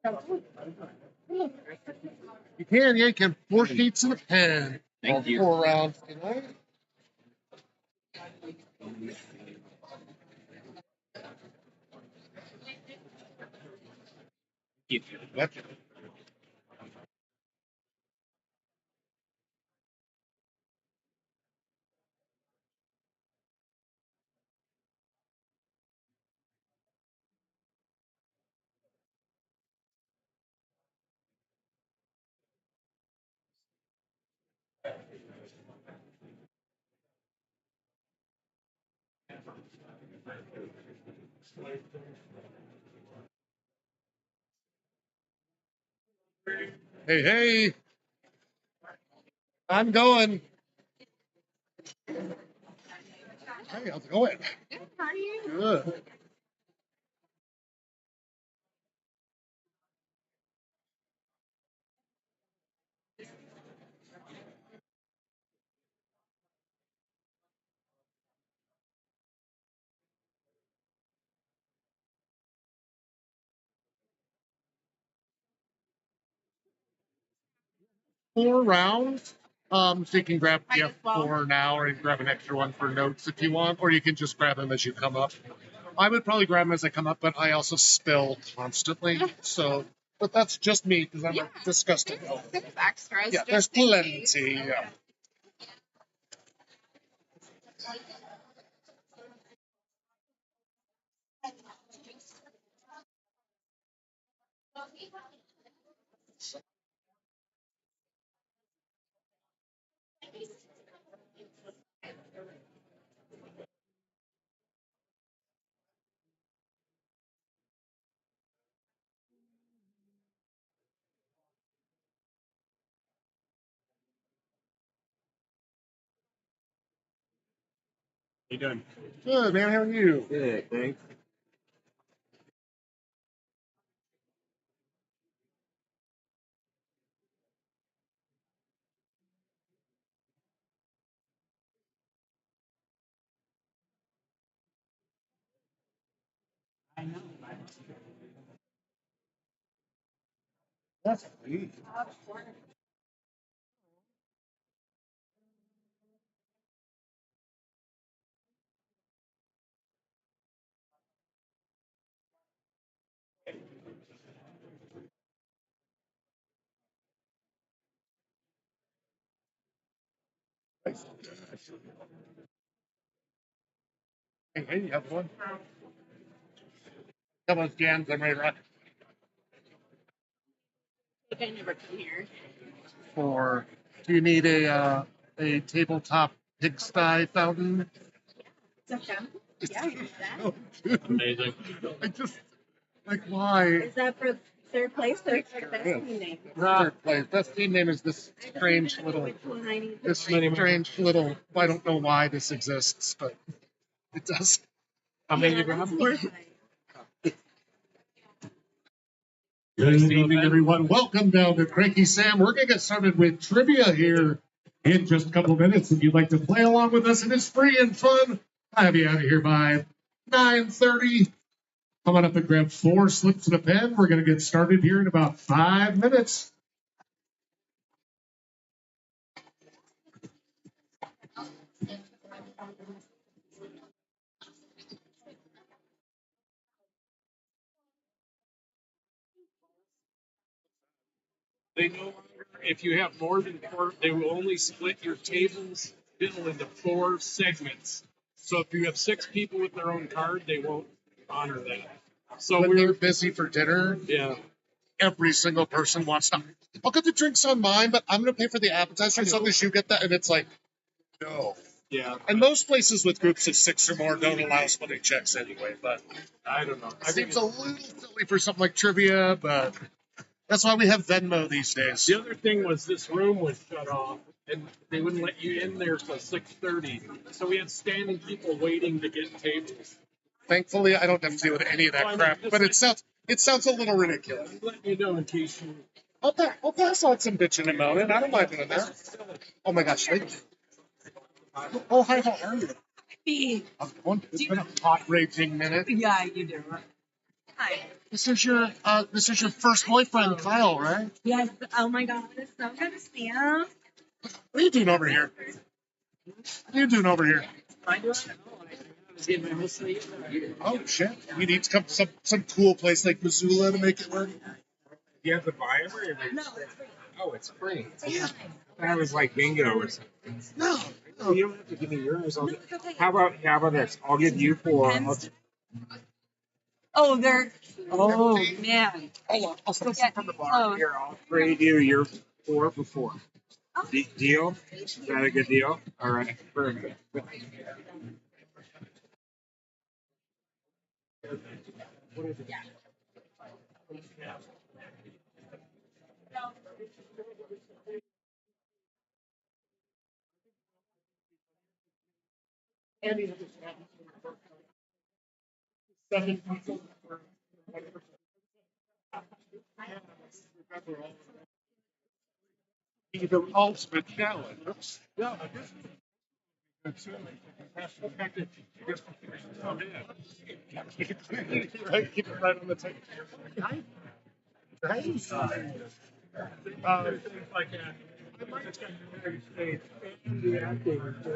You can, yeah, you can. 4 sheets and a pen. Thank you. 4 rounds tonight. Gotcha. 'Hey, hey, I'm going. Hey, how's it going? Good, how are you? Good. 4 rounds. So you can grab Might as well. 4 now, or you can grab an extra one for notes if you want, or you can just grab them as you come up. I would probably grab them as I come up, but I also spill constantly. So, but that's just me because I'm a disgusting. There's extras. Yeah, there's just in plenty. case. Yeah. You doing? Good, man. How are you? Good, thanks. That's sweet. Hey, hey, you have one? Come on, scans. I'm ready to rock. I never come here. For do you need a tabletop pigsty fountain? It's a fountain? Yeah, I use that. Oh, dude. Amazing. I just like why? Is that for third place or for best Yeah. team name? Third place. Best team name is this strange little. This strange little. I don't know why this exists, but it does. How many you That's grab? worth it. Good evening, everyone. Welcome down to Cranky Sam. We're going to get started with trivia here in just a couple of minutes. If you'd like to play along with us, it is free and fun. I'll have you out of here by 9:30. Come on up and grab 4 slips and a pen. We're going to get started here in about 5 minutes. They no longer, if you have more than 4, they will only split your tables still into 4 segments. So if you have 6 people with their own card, they won't honor that. So When they're we're, busy for dinner, yeah, every single person wants to. I'll get the drinks on mine, but I'm going to pay for the appetizer as long as you get that. And it's like, no. yeah. And most places with groups of 6 or more don't allow splitting checks anyway. But I don't know. it seems a little silly for something like trivia, but that's why we have Venmo these days. The other thing was this room was shut off, and they wouldn't let you in there till 6:30. So we had standing people waiting to get tables. Thankfully, I don't have to deal with any of that crap. But it sounds a little ridiculous. I'm letting you know in case you. I'll pass on some bitching and moaning. I don't mind doing that. Oh my gosh, thank you. Oh, hi, how are you? It's been a hot, raging minute. Yeah, you do. Hi. This is your first boyfriend, Kyle, right? Yes. Oh my God, it's so good to see him. What are you doing over here? What are you doing over here? Oh shit! You need to come to some cool place like Missoula to make it work. You have to buy them, or No, it's free. oh, it's free. Yeah. That was like bingo or something. No. Oh, you don't have to give me yours. No, it's okay. How about this? I'll give you four. Oh, they're. Oh man. Hold on. I'll still Yeah. from the bar. Oh. Here, I'll trade you your 4 for 4. Deal? Is that a good deal? All right, perfect. The ultimate challenge. Yeah. Right, keep it right on the table. Things like that. I might have gotten the United States and the acting, you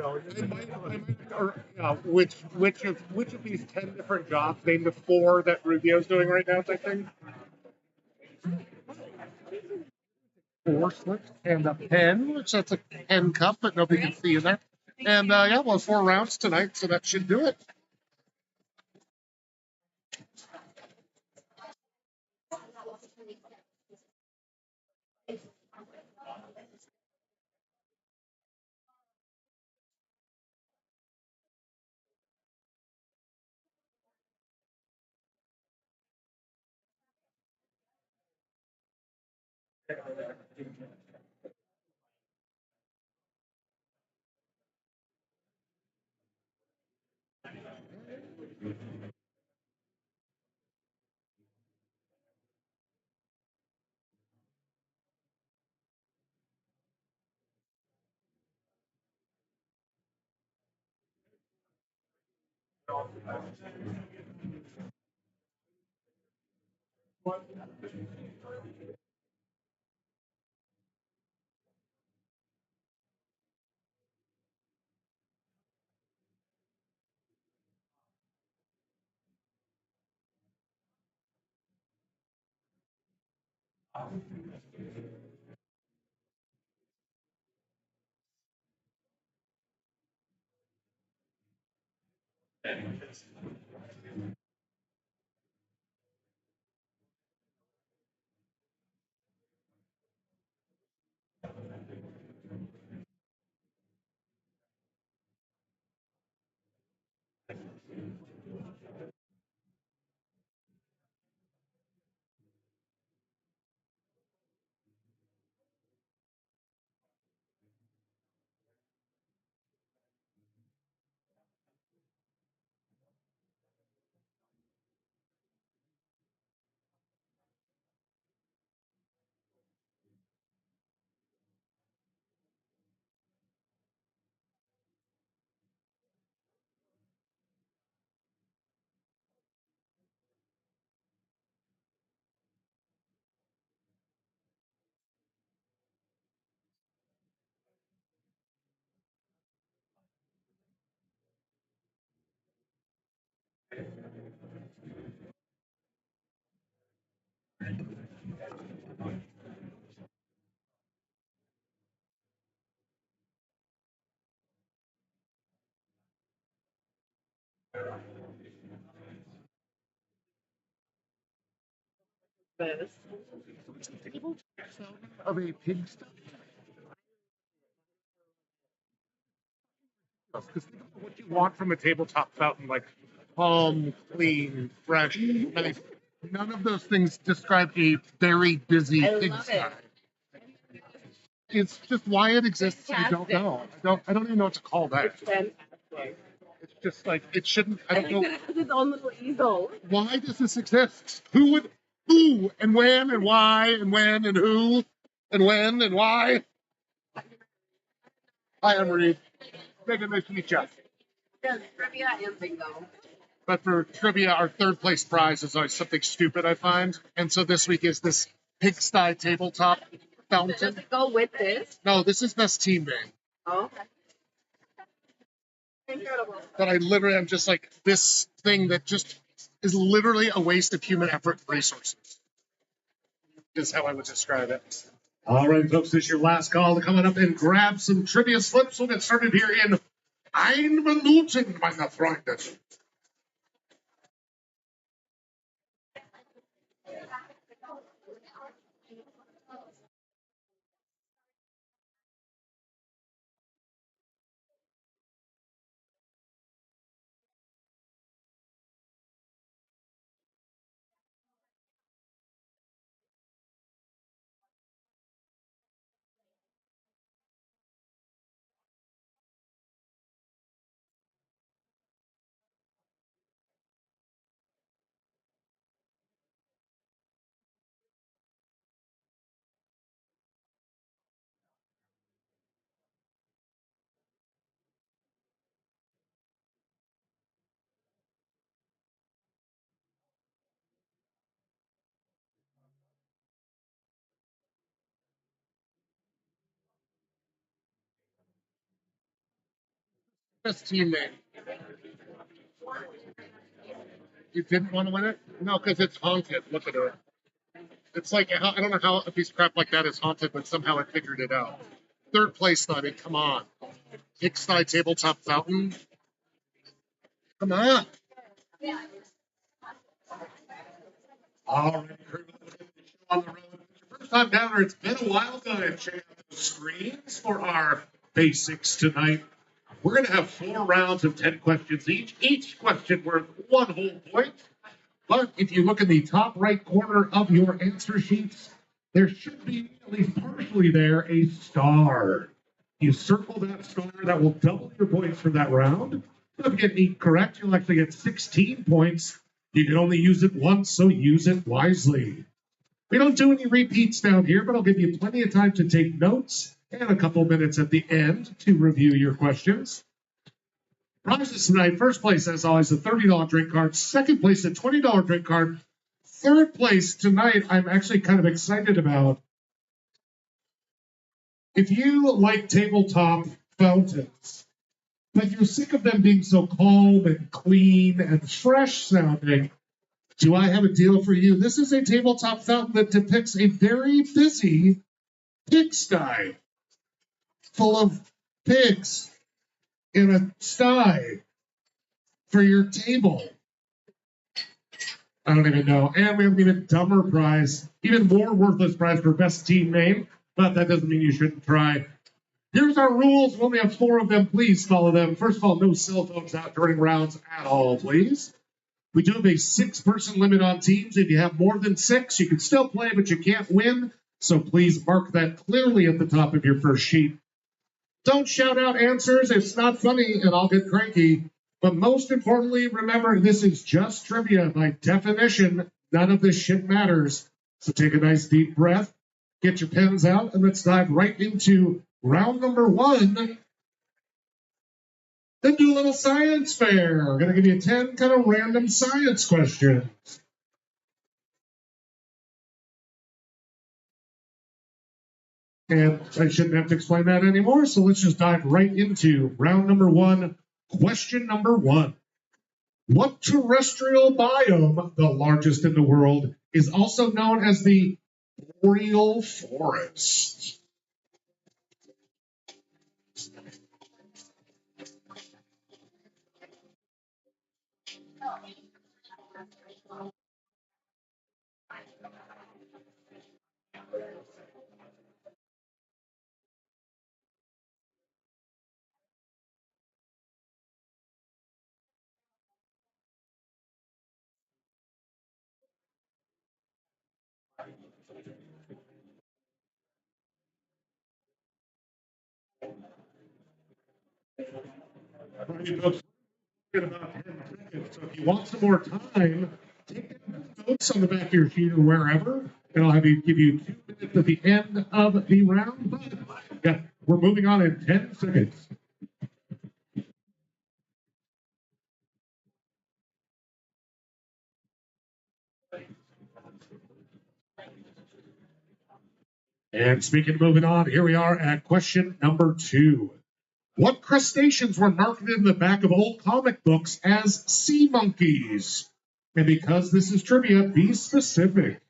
know. Which of these 10 different jobs name the 4 that Rubio's doing right now type thing? 4 slips and a pen, which that's a pen cup, but nobody can see in there. And yeah, well, 4 rounds tonight, so that should do it. Of a pigsty. Because think of what you want from a tabletop fountain, like calm, clean, fresh, nice. None of those things describe a very busy I love pigsty. it. It's just why it exists. I don't know. I don't even know what to call that. It's fantastic. It's just like it shouldn't. I I don't like know that it has its own little easel. why does this exist. Who and when and why and when and who and when and why. Hi, I'm Reed. Megan, nice to meet you. Yes, trivia and bingo. But for trivia, our third place prize is always something stupid, I find. And so this week is this pigsty tabletop Does fountain. it go with this? No, this is best team name. Oh, okay. Incredible. But I literally am just like this thing that just is literally a waste of human effort and resources, is how I would describe it. All right, folks, this is your last call to come on up and grab some trivia slips. We'll get started here in 1 Minuten, meine Freunde. Best team name. You didn't want to win it? No, because it's haunted. Look at it. It's like, I don't know how a piece of crap like that is haunted, but somehow I figured it out. Third place, though, I mean, come on. Pigsty tabletop fountain. Come on. All right, crew, on the road. First time down here, it's been a while. Go ahead and check out the screens for our basics tonight. We're going to have 4 rounds of 10 questions each question worth 1 whole point. But if you look in the top right corner of your answer sheets, there should be, at least partially there, a star. You circle that star, that will double your points for that round. If you get 8 correct, you'll actually get 16 points. You can only use it once, so use it wisely. We don't do any repeats down here, but I'll give you plenty of time to take notes and a couple minutes at the end to review your questions. Prizes tonight, first place, as always, a $30 drink card. Second place, a $20 drink card. Third place tonight, I'm actually kind of excited about. If you like tabletop fountains, but you're sick of them being so calm and clean and fresh sounding, do I have a deal for you? This is a tabletop fountain that depicts a very busy pigsty full of pigs in a sty for your table. I don't even know. And we have an even dumber prize, even more worthless prize for best team name, but that doesn't mean you shouldn't try. Here's our rules. We only have 4 of them. Please follow them. First of all, no cell phones out during rounds at all, please. We do have a 6-person limit on teams. If you have more than 6, you can still play, but you can't win. So please mark that clearly at the top of your first sheet. Don't shout out answers. It's not funny, and I'll get cranky. But most importantly, remember, this is just trivia. By definition, none of this shit matters. So take a nice deep breath, get your pens out, and let's dive right into round number 1. Then do a little science fair. We're going to give you 10 kind of random science questions. And I shouldn't have to explain that anymore, so let's just dive right into round number 1. Question number 1. What terrestrial biome, the largest in the world, is also known as the boreal forest? In about 10 seconds. So if you want some more time, take notes on the back of your sheet or wherever, and I'll have you give you 2 minutes at the end of the round. But yeah, we're moving on in 10 seconds. And speaking of moving on, here we are at question number 2. What crustaceans were marketed in the back of old comic books as sea monkeys? And because this is trivia, be specific.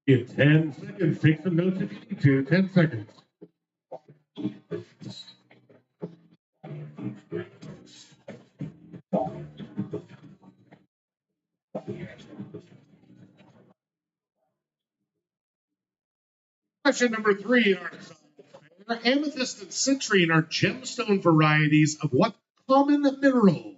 Give 10 seconds. Take some notes if you need to. 10 seconds. Question number 3 in our science fair. Amethyst and citrine are gemstone varieties of what common mineral?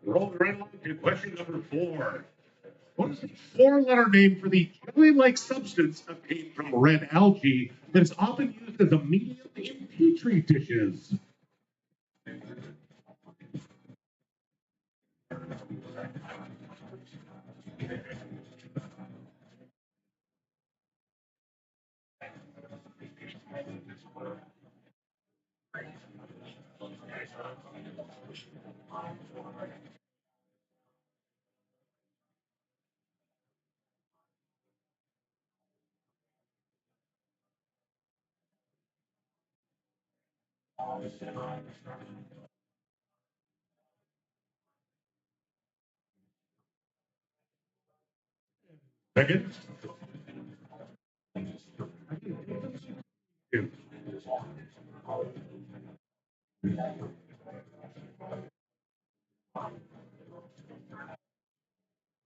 Roll right along to question number 4. What is the 4-letter name for the jelly-like substance obtained from red algae that is often used as a medium in petri dishes? Second.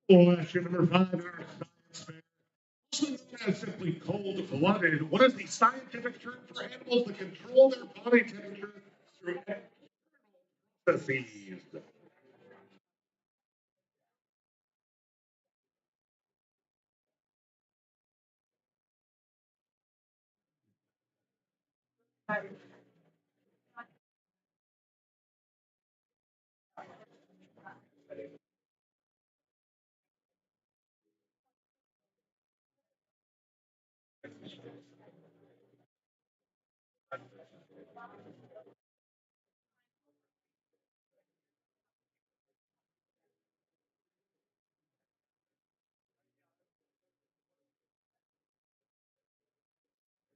Question number 5 in our science fair. Also simply cold-blooded. What is the scientific term for animals that control their body temperature through processes?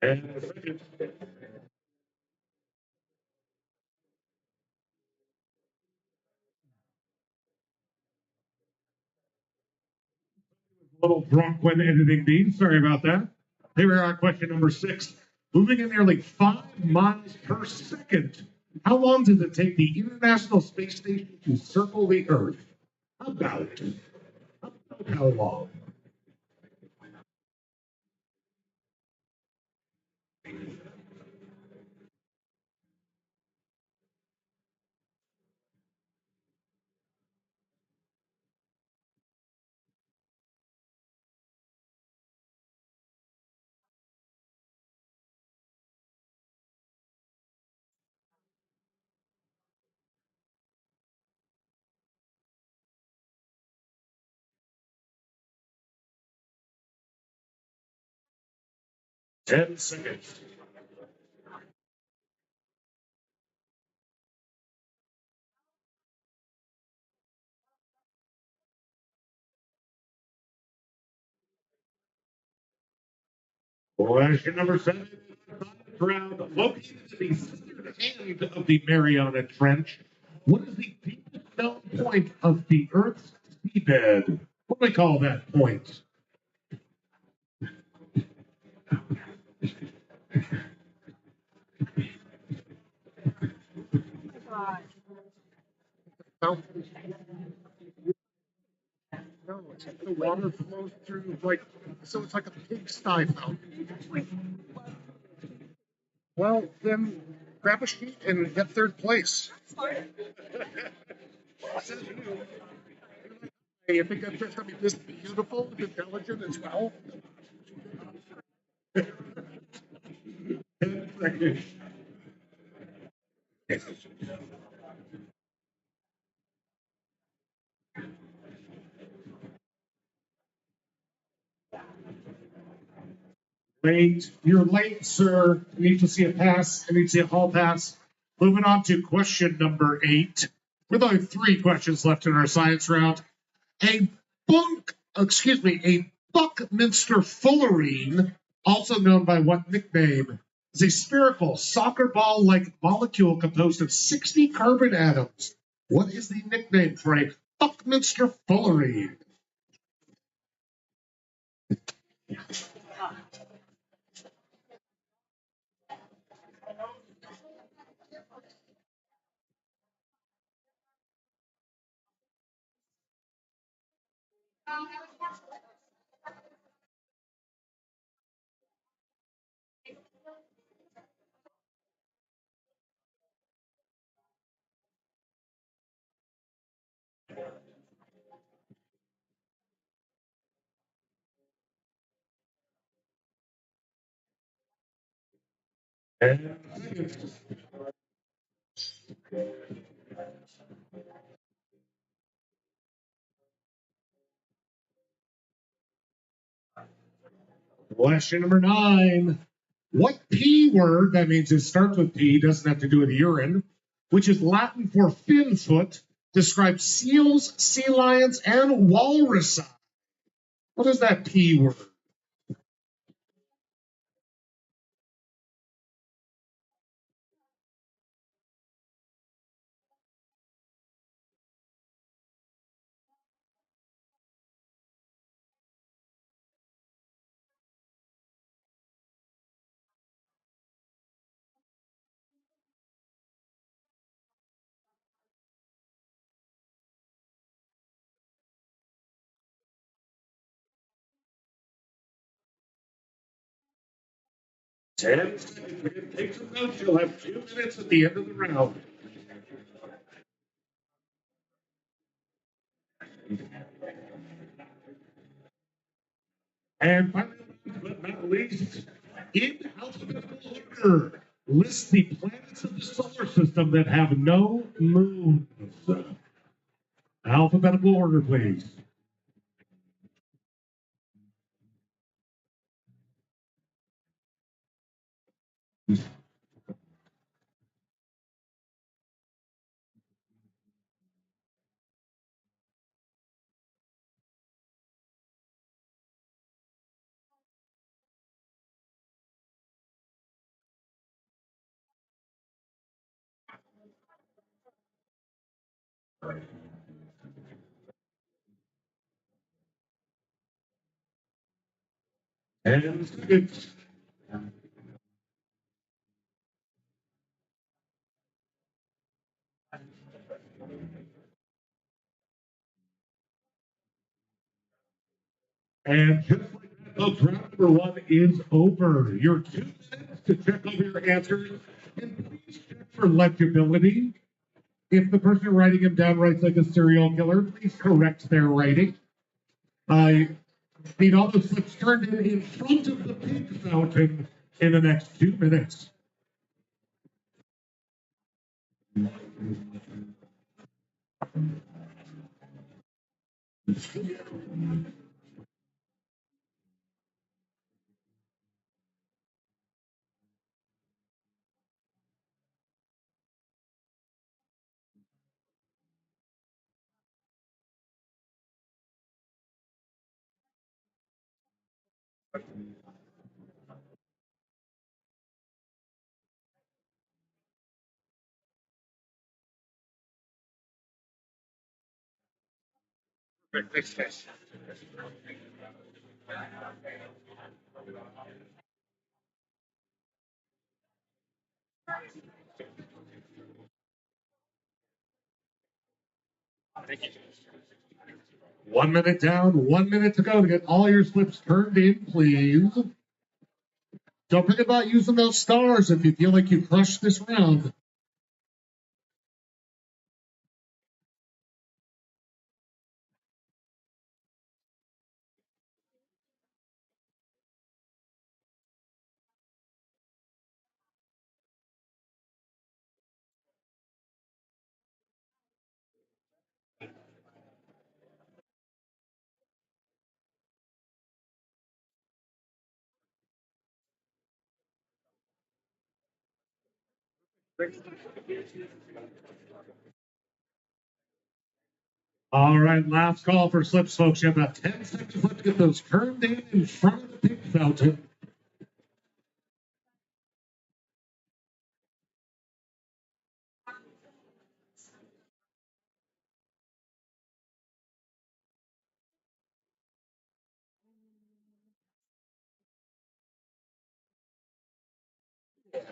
And second. A little drunk when editing these. Sorry about that. Here we are at question number 6. Moving at nearly 5 miles per second. How long does it take the International Space Station to circle the Earth? About. About how long? Ten seconds. Question number 7. Round located at the southern end of the Mariana Trench. What is the deepest known point of the Earth's seabed? What do they call that point? No, it's like the water flows through, like, so it's like a pigsty fountain. Well, then grab a sheet and get third place. Says you. Hey, you think I'm just gonna be this beautiful and intelligent as well? Late. You're late, sir. I need to see a pass. I need to see a hall pass. Moving on to question number 8. With only 3 questions left in our science round. A a Buckminster fullerene, also known by what nickname, is a spherical soccer ball-like molecule composed of 60 carbon atoms. What is the nickname for a Buckminster fullerene? And question number 9. What P word, that means it starts with P, doesn't have to do with urine, which is Latin for fin foot, describes seals, sea lions, and walruses? What is that P word? Ten seconds. Take some notes. You'll have 2 minutes at the end of the round. And finally, but not least, in alphabetical order, list the planets of the solar system that have no moons. Alphabetical order, please. And it's and just like that, folks, round number 1 is over. Your 2 minutes to check over your answers, and please check for legibility. If the person writing him down writes like a serial killer, please correct their writing. I need all the slips turned in front of the pig fountain in the next 2 minutes. 1 minute down, 1 minute to go to get all your slips turned in, please. Don't forget about using those stars if you feel like you crushed this round. All right, last call for slips, folks. You have about 10 seconds left to get those turned in front of the pink fountain.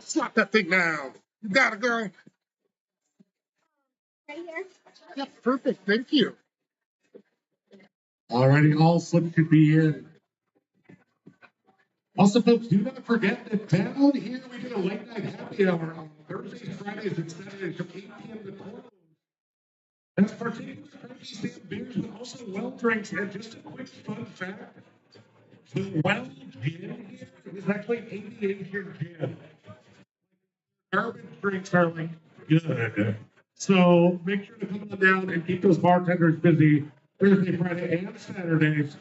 Slap that thing down. You got it, girl. Right here. Yeah, perfect. Thank you. Alrighty, all slips should be in. Also, folks, do not forget that down here we did a late night happy hour on Thursdays, Fridays, and Saturdays from 8 p.m. to 12. That's particularly Cranky Sam beers, but also well drinks. And just a quick fun fact: the well gin here is actually 88 year gin. Garbage drinks are like good. So make sure to come on down and keep those bartenders busy Thursday, Friday, and Saturdays.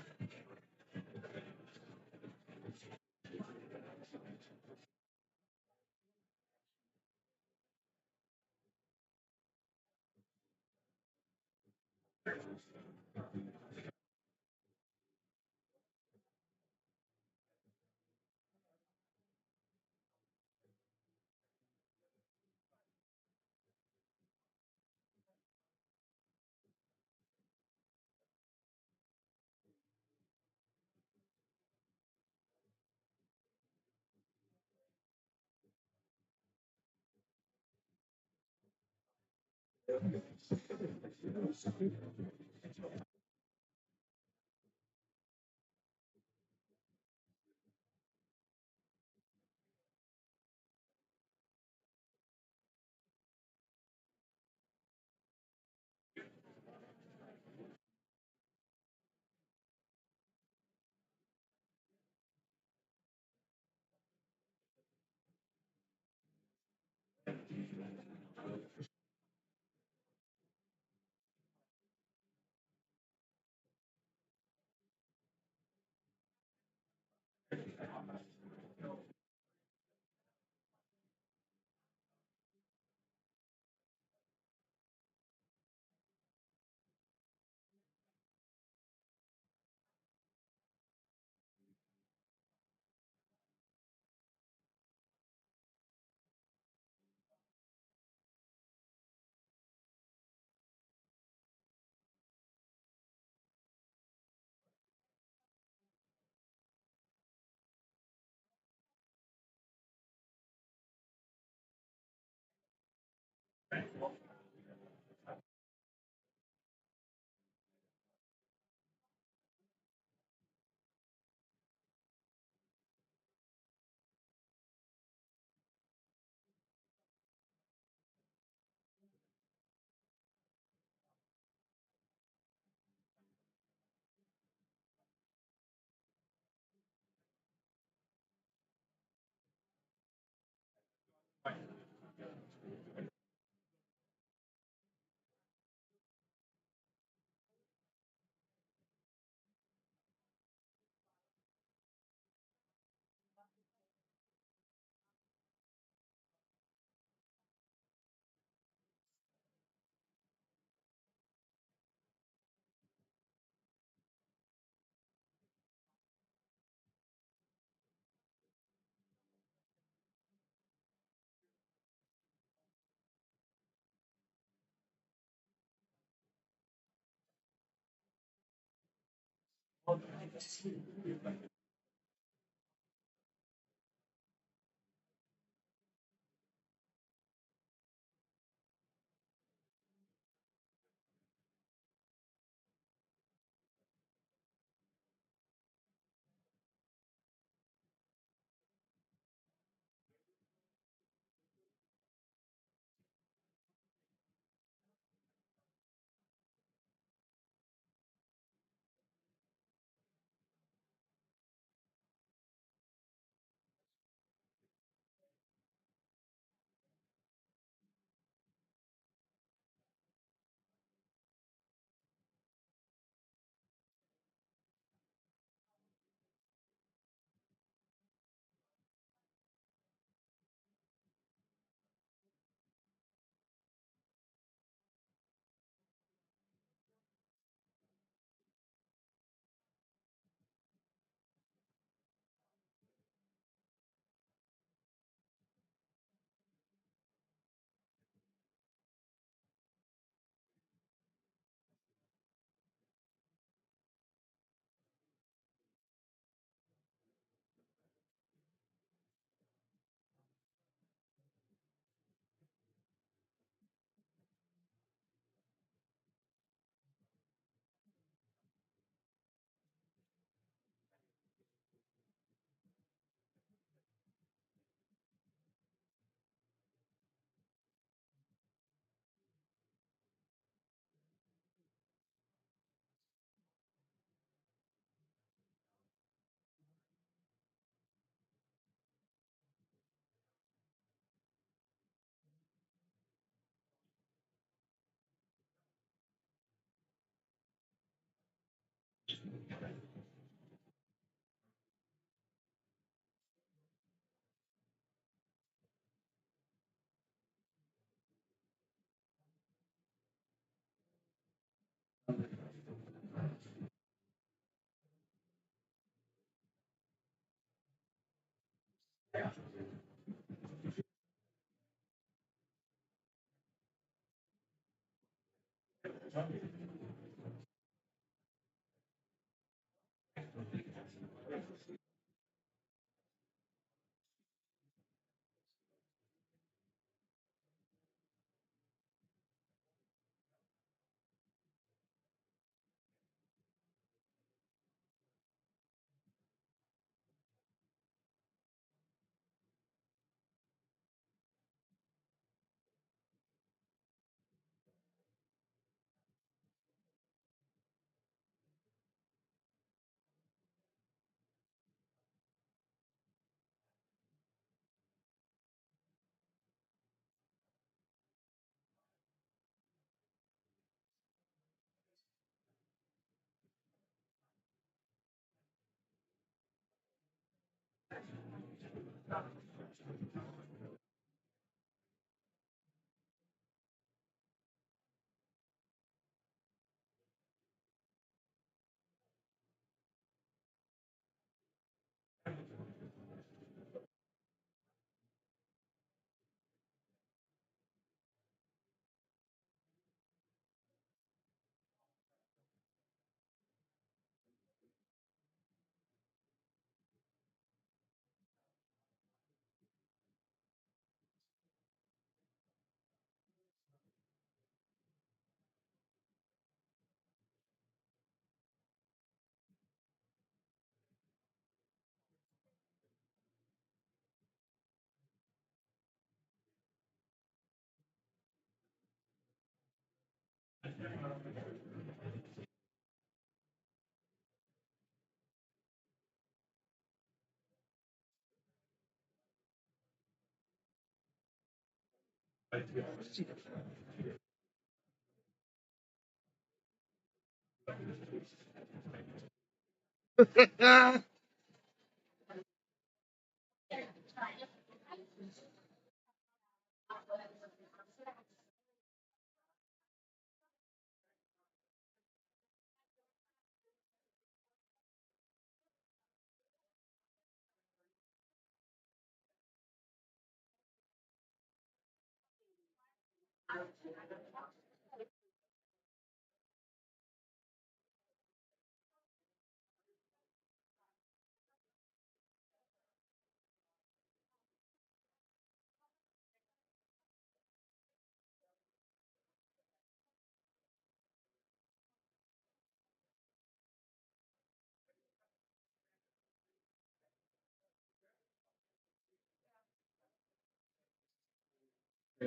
I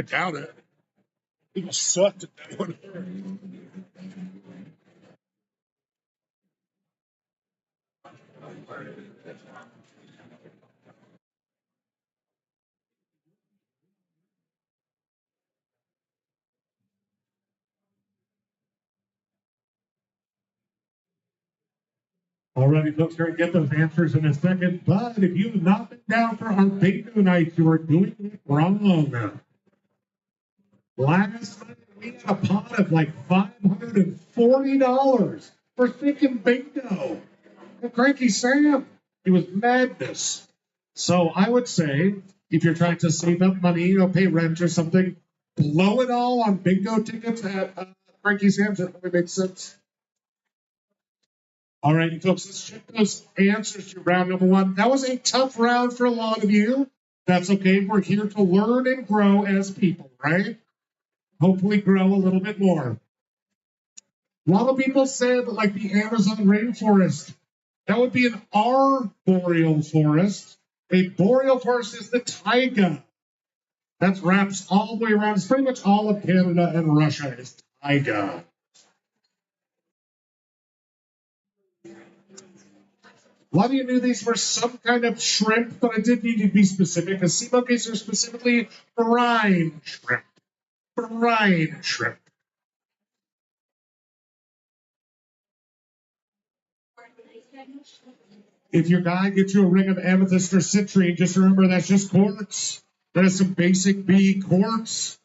doubt it. People sucked at that one. Alrighty, folks, we're going to get those answers in a second. But if you have not been down for our bingo night, you are doing it wrong. Last night, we had a pot of like $540 for thinking bingo. And Cranky Sam, it was madness. So I would say, if you're trying to save up money, pay rent or something, blow it all on bingo tickets at Cranky Sam's. That probably makes sense. All righty, folks, let's check those answers to round number one. That was a tough round for a lot of you. That's okay. We're here to learn and grow as people, right? Hopefully grow a little bit more. A lot of people said like the Amazon rainforest. That would be an arboreal forest. A boreal forest is the taiga. That wraps all the way around. It's pretty much all of Canada and Russia is taiga. A lot of you knew these were some kind of shrimp, but I did need to be specific because sea monkeys are specifically brine shrimp. Brine shrimp. If your guy gets you a ring of amethyst or citrine, just remember that's just quartz. That is some basic B quartz.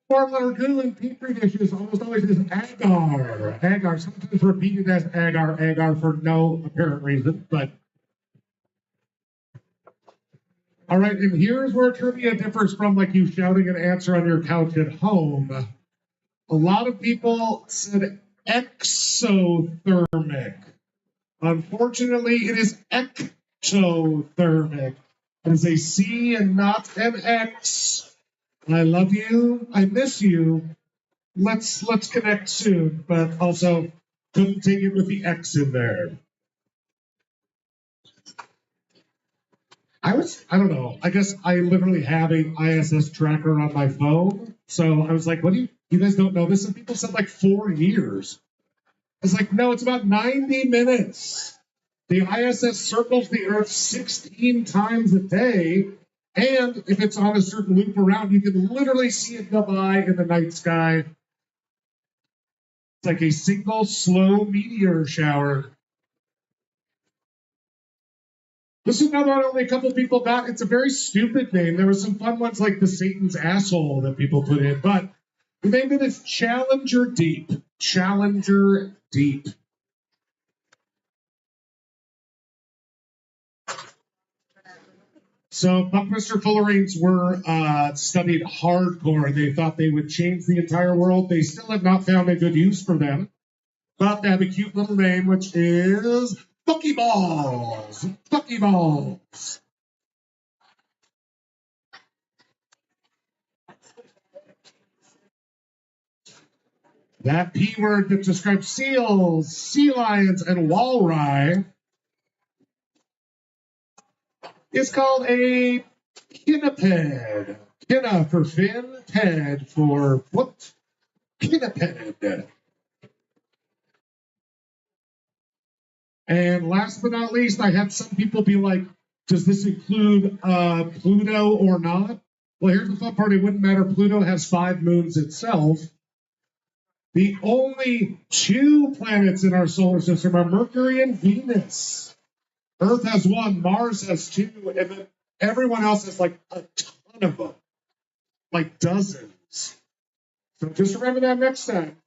Formula lagoon petri dishes almost always is agar. Agar, sometimes repeated as agar for no apparent reason, but. All right, and here's where trivia differs from like you shouting an answer on your couch at home. A lot of people said exothermic. Unfortunately, it is ectothermic. It is a C and not an X. I love you. I miss you. Let's connect soon, but also couldn't take it with the X in there. I don't know. I guess I literally have a ISS tracker on my phone. So I was like, what do you guys don't know this? And people said like 4 years. I was like, no, it's about 90 minutes. The ISS circles the Earth 16 times a day. And if it's on a certain loop around, you can literally see it go by in the night sky. It's like a single slow meteor shower. This is another one only a couple people got. It's a very stupid name. There were some fun ones like the Satan's asshole that people put in, but the name of it is Challenger Deep. Challenger Deep. So Buckminster Fullerenes were studied hardcore. They thought they would change the entire world. They still have not found a good use for them, but they have a cute little name, which is Buckyballs. Buckyballs. That P word that describes seals, sea lions, and walrus is called a kinniped. Kinna for fin, ped for foot. Kinniped. And last but not least, I had some people be like, does this include Pluto or not? Well, here's the fun part. It wouldn't matter. Pluto has 5 moons itself. The only 2 planets in our solar system are Mercury and Venus. Earth has 1, Mars has 2, and then everyone else has like a ton of them, like dozens. So just remember that next time.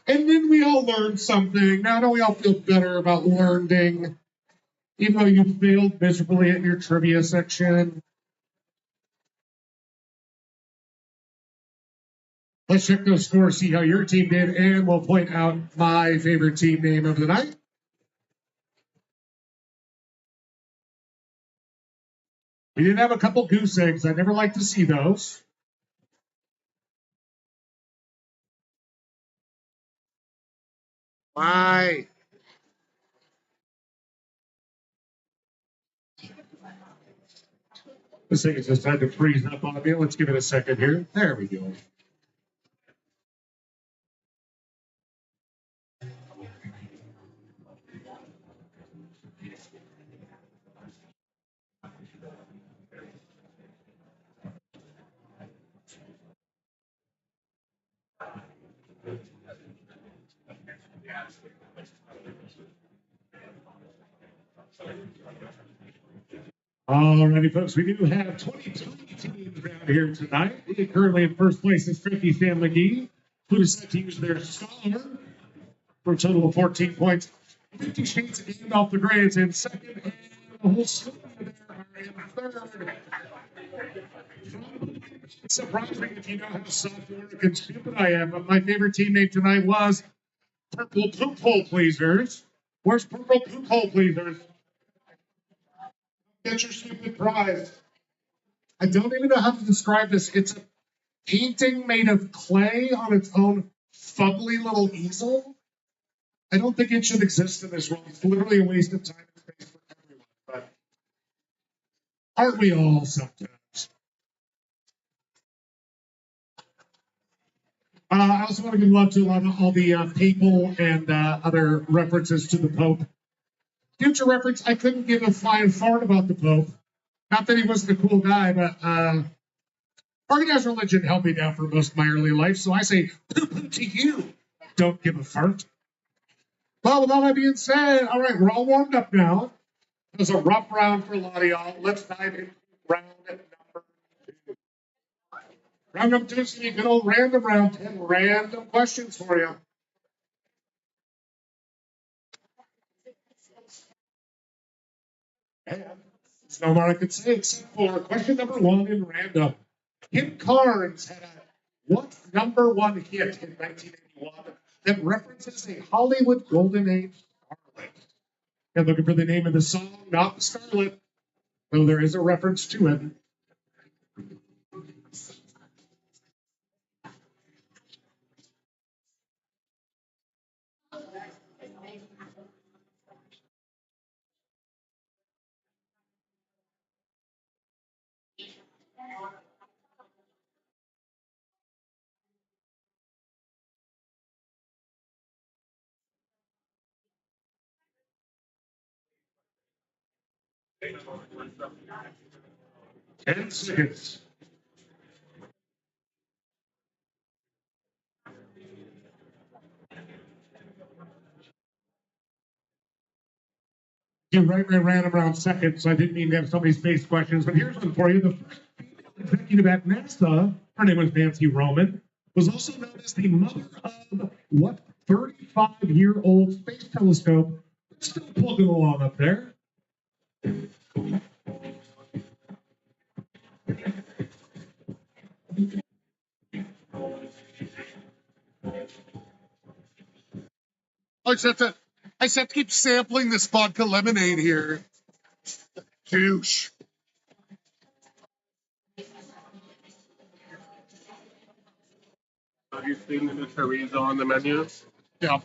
And then we all learned something. Now don't we all feel better about learning, even though you failed miserably at your trivia section? Let's check those scores, see how your team did, and we'll point out my favorite team name of the night. We did have a couple goose eggs. I never like to see those. Why? This thing has just had to freeze up on me. Let's give it a second here. There we go. Alrighty, folks, we do have 23 teams around here tonight. Currently in first place is Frankie Sam McGee, who is set to use their star for a total of 14 points. 50 Shades of Gandalf the Grey is in second, and the whole slew there are in third. It's surprising if you know how sophomoric and stupid I am, but my favorite team name tonight was Purple Poop Hole Pleasers. Where's Purple Poop Hole Pleasers? Get your stupid prize. I don't even know how to describe this. It's a painting made of clay on its own fugly little easel. I don't think it should exist in this world. It's literally a waste of time and space for everyone. But aren't we all sometimes? I also want to give love to all the papal and other references to the Pope. Future reference, I couldn't give a flying fart about the Pope. Not that he wasn't a cool guy, but organized religion held me down for most of my early life, so I say poo-poo to you. Don't give a fart. Well, with all that being said, all right, we're all warmed up now. It was a rough round for a lot of y'all. Let's dive into round number 2. Round number 2 is going to be a good old random round. 10 random questions for you. And there's no more I could say except for question number 1 in random. Kim Carnes had a what number 1 hit in 1981 that references a Hollywood Golden Age starlet? And looking for the name of the song, not the starlet, though there is a reference to it. Ten seconds. You're right, I ran around seconds, so I didn't mean to have so many space questions, but here's one for you. The first female executive at NASA, her name was Nancy Roman, was also known as the mother of what 35-year-old space telescope that's still plugging along up there? I just have to keep sampling this vodka lemonade here. Douche. Have you seen the chorizo on the menu? Yeah.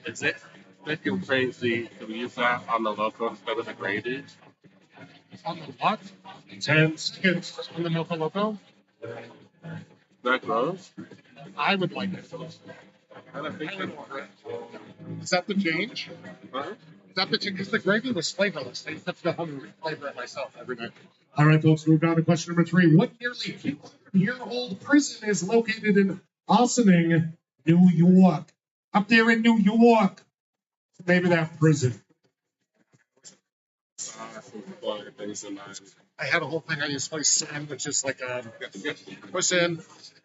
Is it freaking crazy to use that on the local instead of the gravy? On the what? 10 seconds. On the Mocha Loco? That gross? I would like it. I don't think I would order it. Is that the change? Huh? Is that the change? Because the gravy was flavorless. I used to have to go home and flavor it myself every night. All right, folks, move on to question number 3. What nearly 200-year-old prison is located in Ossining, New York? Up there in New York. Maybe that prison. Things in mind. I had a whole thing I used to place sand, which is like push in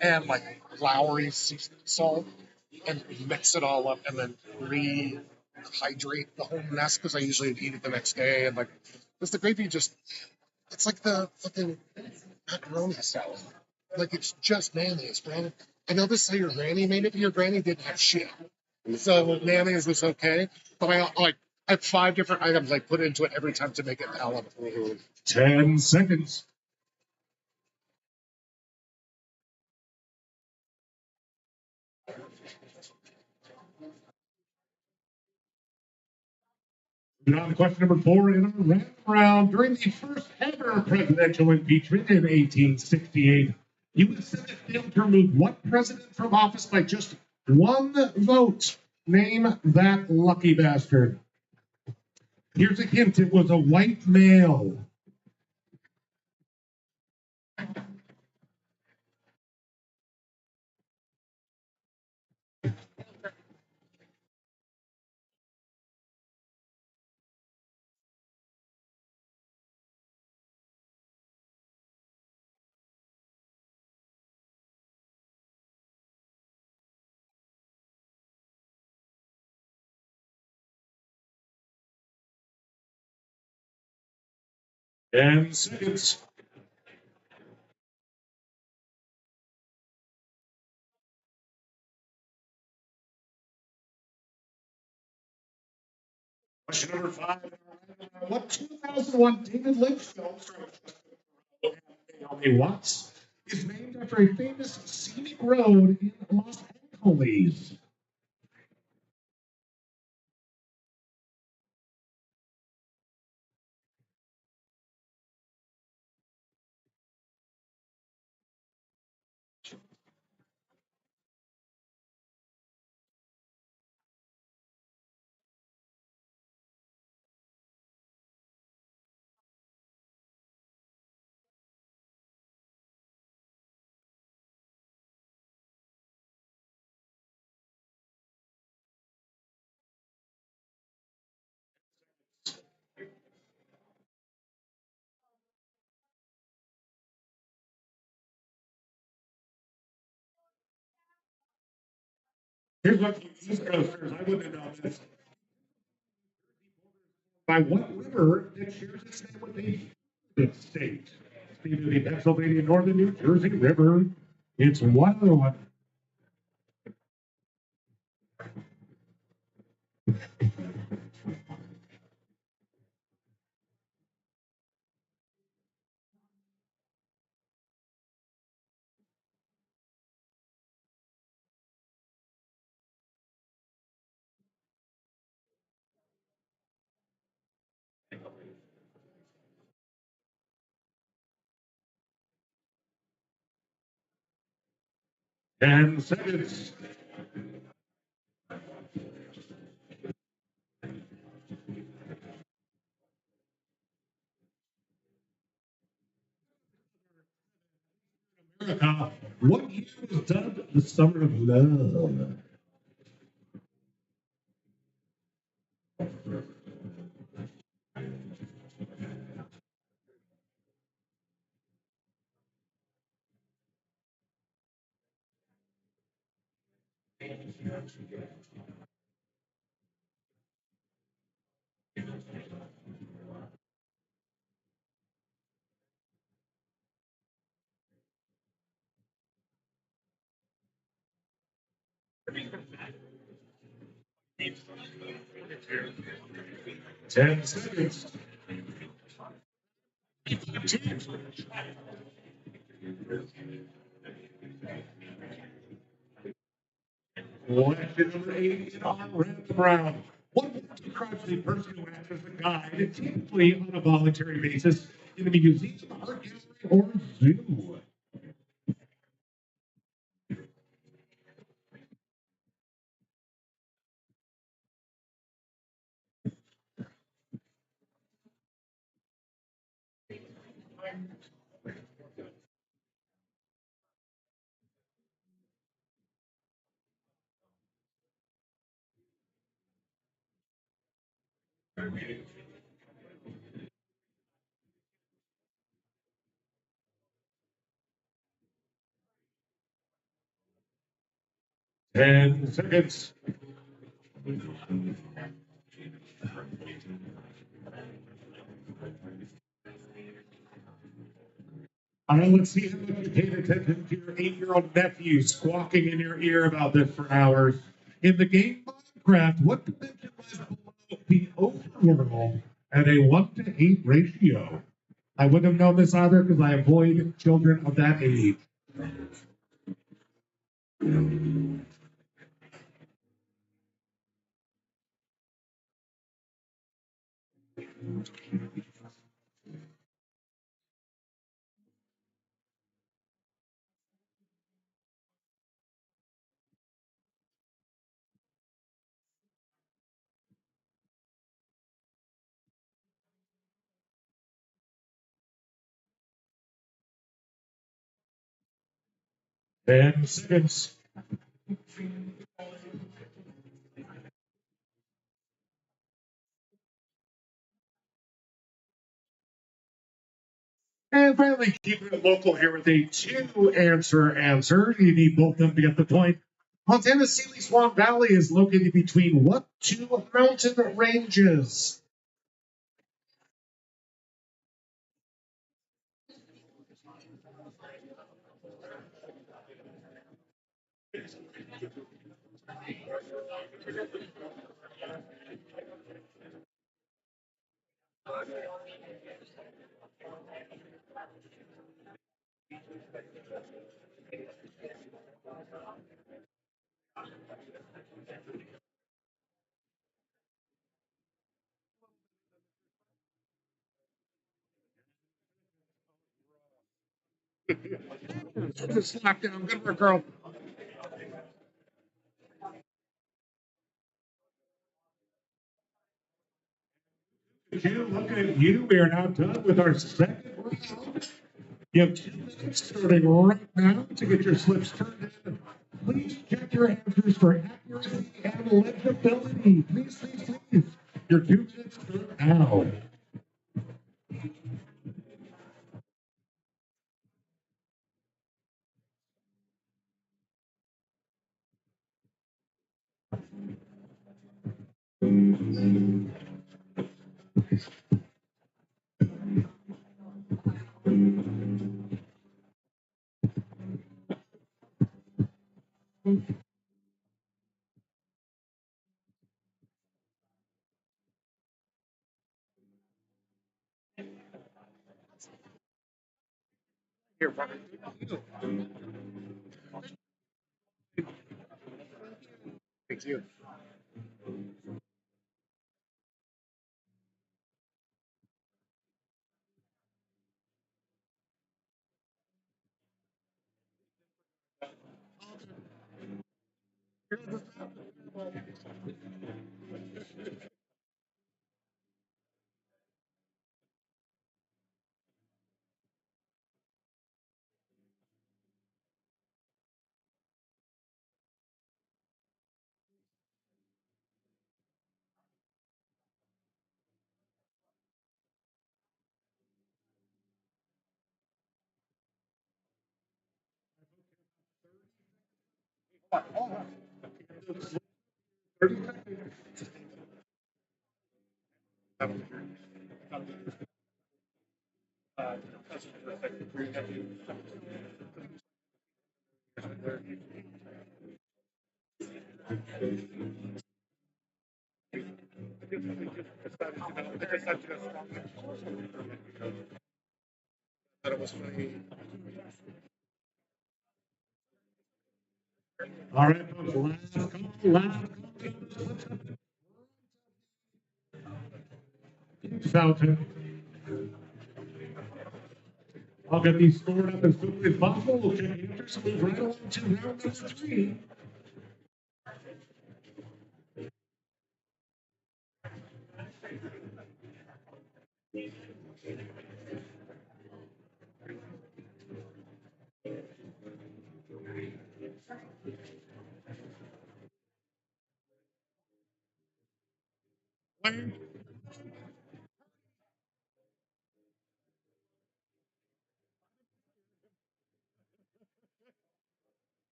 and like Lowry seasoning salt and mix it all up and then rehydrate the whole mess because I usually eat it the next day and like because the gravy just it's like the fucking macaroni salad. Like it's just mayonnaise, bro. I know this is how your granny made it, but your granny didn't have shit. So mayonnaise was okay. But I have 5 different items I put into it every time to make it palatable. 10 seconds. Now, question number 4 in our round round. During the first ever presidential impeachment in 1868, U.S. Senate failed to remove what president from office by just 1 vote? Name that lucky bastard. Here's a hint. It was a white male. And seconds. Question number 5. What 2001 David Lynch film starring Naomi Watts is named after a famous scenic road in Los please. Here's what East Coasters, I wouldn't have known this. By what river that shares its name with the state? The Pennsylvania Northern New Jersey River. It's one other one. And seconds. America, what year was dubbed the Summer of Love? Ten seconds. Question number 8 in our round round. What describes the person who acts as a guide, typically on a voluntary basis, in a museum, art gallery, or zoo? Ten seconds. Let's see how much you paid attention to your 8-year-old nephew squawking in your ear about this for hours. In the game Minecraft, what dimension lies below the overworld at a 1-to-8 ratio? I wouldn't have known this either because I avoid children of that age. Ten seconds. And finally, keeping it local here with a two-answer. You need both of them to get the point. Montana's Sealy Swamp Valley is located between what two mountain ranges? Just slap down. Good work, girl. You look at you. We are now done with our second round. You have 2 minutes starting right now to get your slips turned in. Please check your answers for accuracy and legibility. Please, please, please. Your 2 minutes start now. Here, Parker. Thank you. Thought it was funny. All right, folks. Last call. Last call. Fountain. I'll get these scored up as quickly as possible. We'll check answers and move right along to round number 3.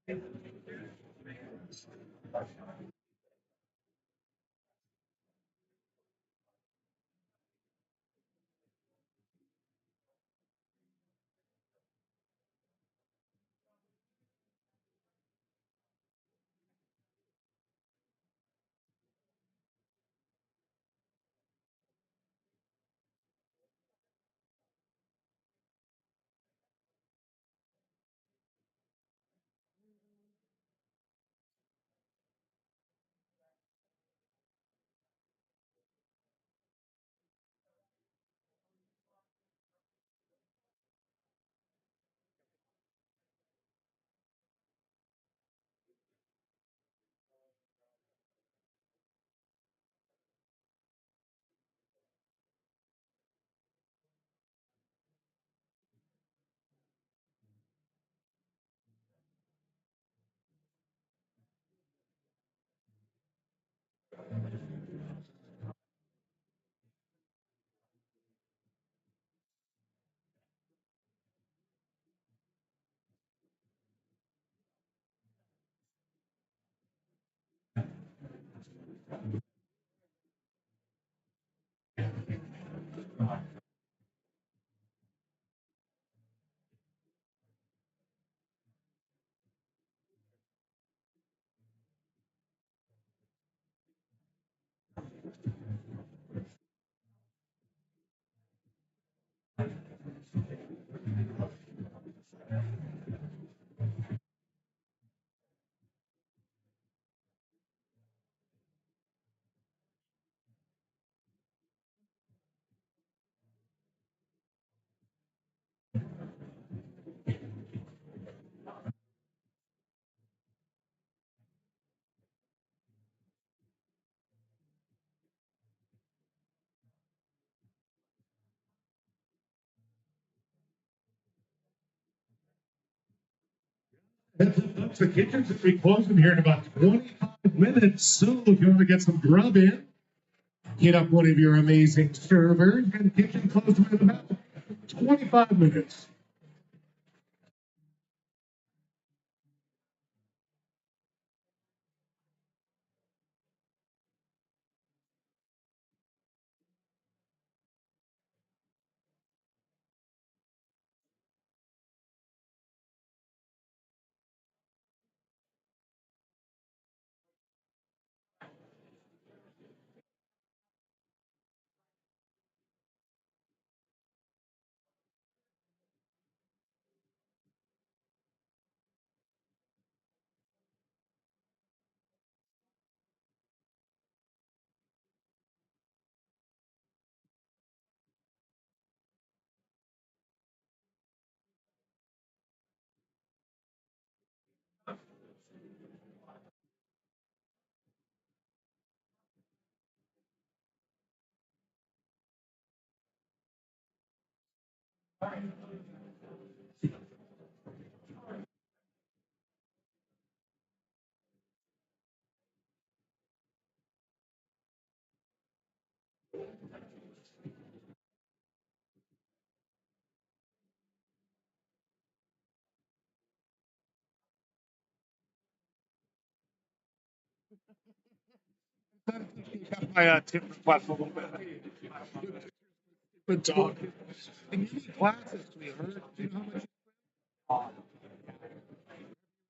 Heads up, folks, the kitchens will be closing here in about 25 minutes. So if you want to get some grub in, hit up one of your amazing servers. And the kitchen closing in about 25 minutes. My tip request a little bit. Good dog. And you need glasses to be heard. Do you know how much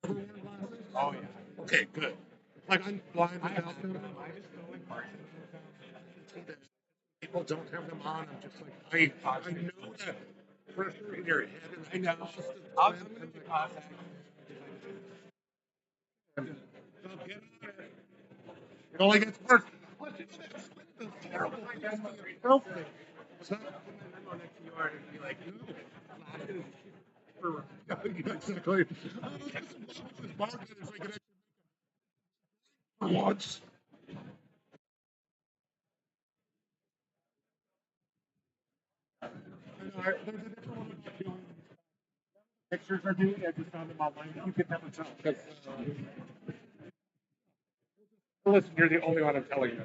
you wear glasses? Oh, yeah. Okay, good. Like I'm blind without them. People don't have them on. I'm just like, I know that pressure in your head. And I know. I'll come into contact. So get on it. It only gets worse. Plus, you know that squint is terrible. Health thing. So, be like, no, glasses for exactly. Oh, this is market is like an extra once. I know, there's a different one about doing pictures are doing. I just found them online. You can never tell. Listen, you're the only one I'm telling you.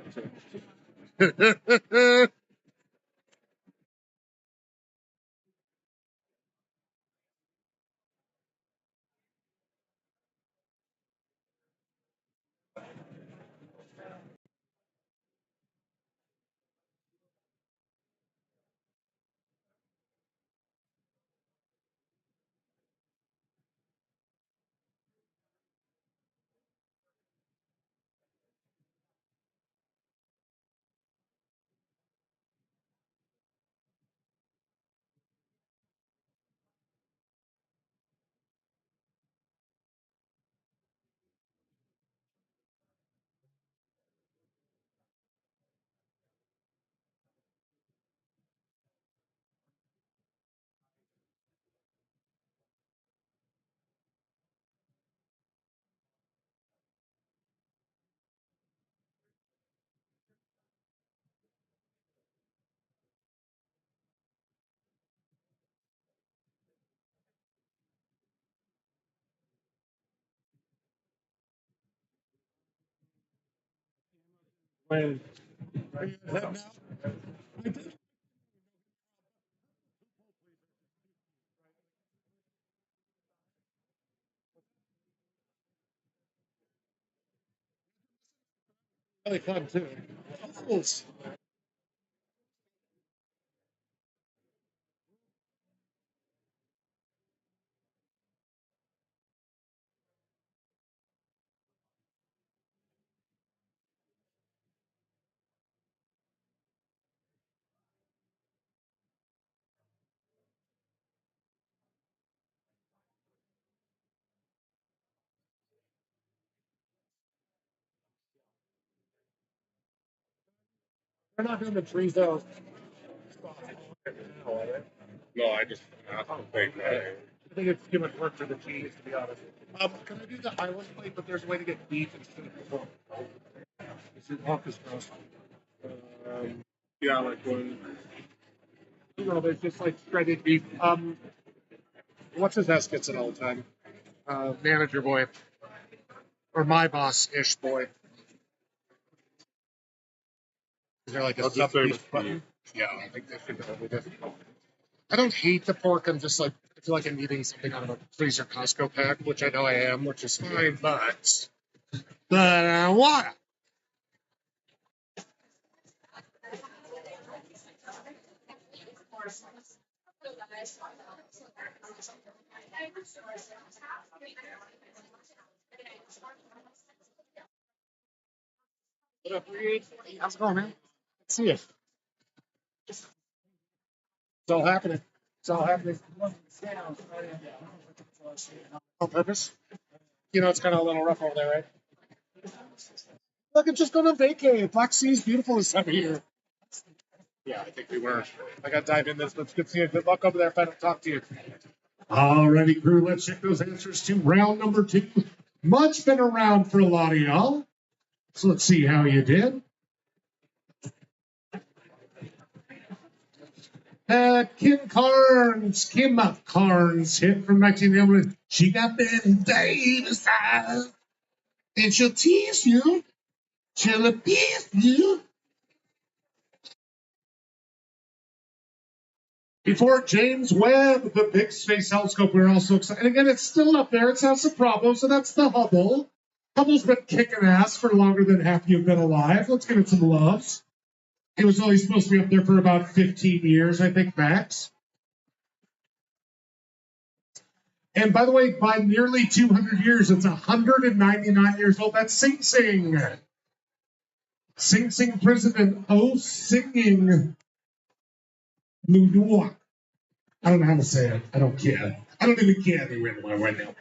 When really fun too. They're not doing the trees though. No, I just asked to think. I think it's too much work for the cheese, to be honest. Can I do the Highland plate? But there's a way to get beef instead of pork. This is Hawker's roast. Yeah, like when No, there's just like shredded beef. What's his ass gets it all the time? Manager boy, or my boss-ish boy. Is there like a what's up there? beef button? Yeah, I think they should go with it. I don't hate the pork. I'm just like, I feel like I'm eating something out of a freezer Costco pack, which I know I am, which is fine, but what? What up, Reed? How's it going, man? Let's see it. It's all happening. It's all happening. On purpose? You know, it's kind of a little rough over there, right? Look, it's just going on vacay. Black Sea is beautiful this time of year. Yeah, I think we were. I got to dive in this. Let's good see you. Good luck over there if I don't talk to you. Alrighty, crew. Let's check those answers to round number 2. Much been around for a lot of y'all. So let's see how you did. Kim Carnes hit from 1911. She got Betty Davis eyes, and she'll tease you. She'll appease you. Before James Webb, the big space telescope, we were also excited. And again, it's still up there. It's has some problems, so that's the Hubble. Hubble's been kicking ass for longer than half of you have been alive. Let's give it some loves. It was only supposed to be up there for about 15 years, I think, max. And by the way, by nearly 200 years, it's 199 years old. That's Sing Sing. Sing Sing President O Singing New. I don't know how to say it. I don't care. I don't even care anywhere right now.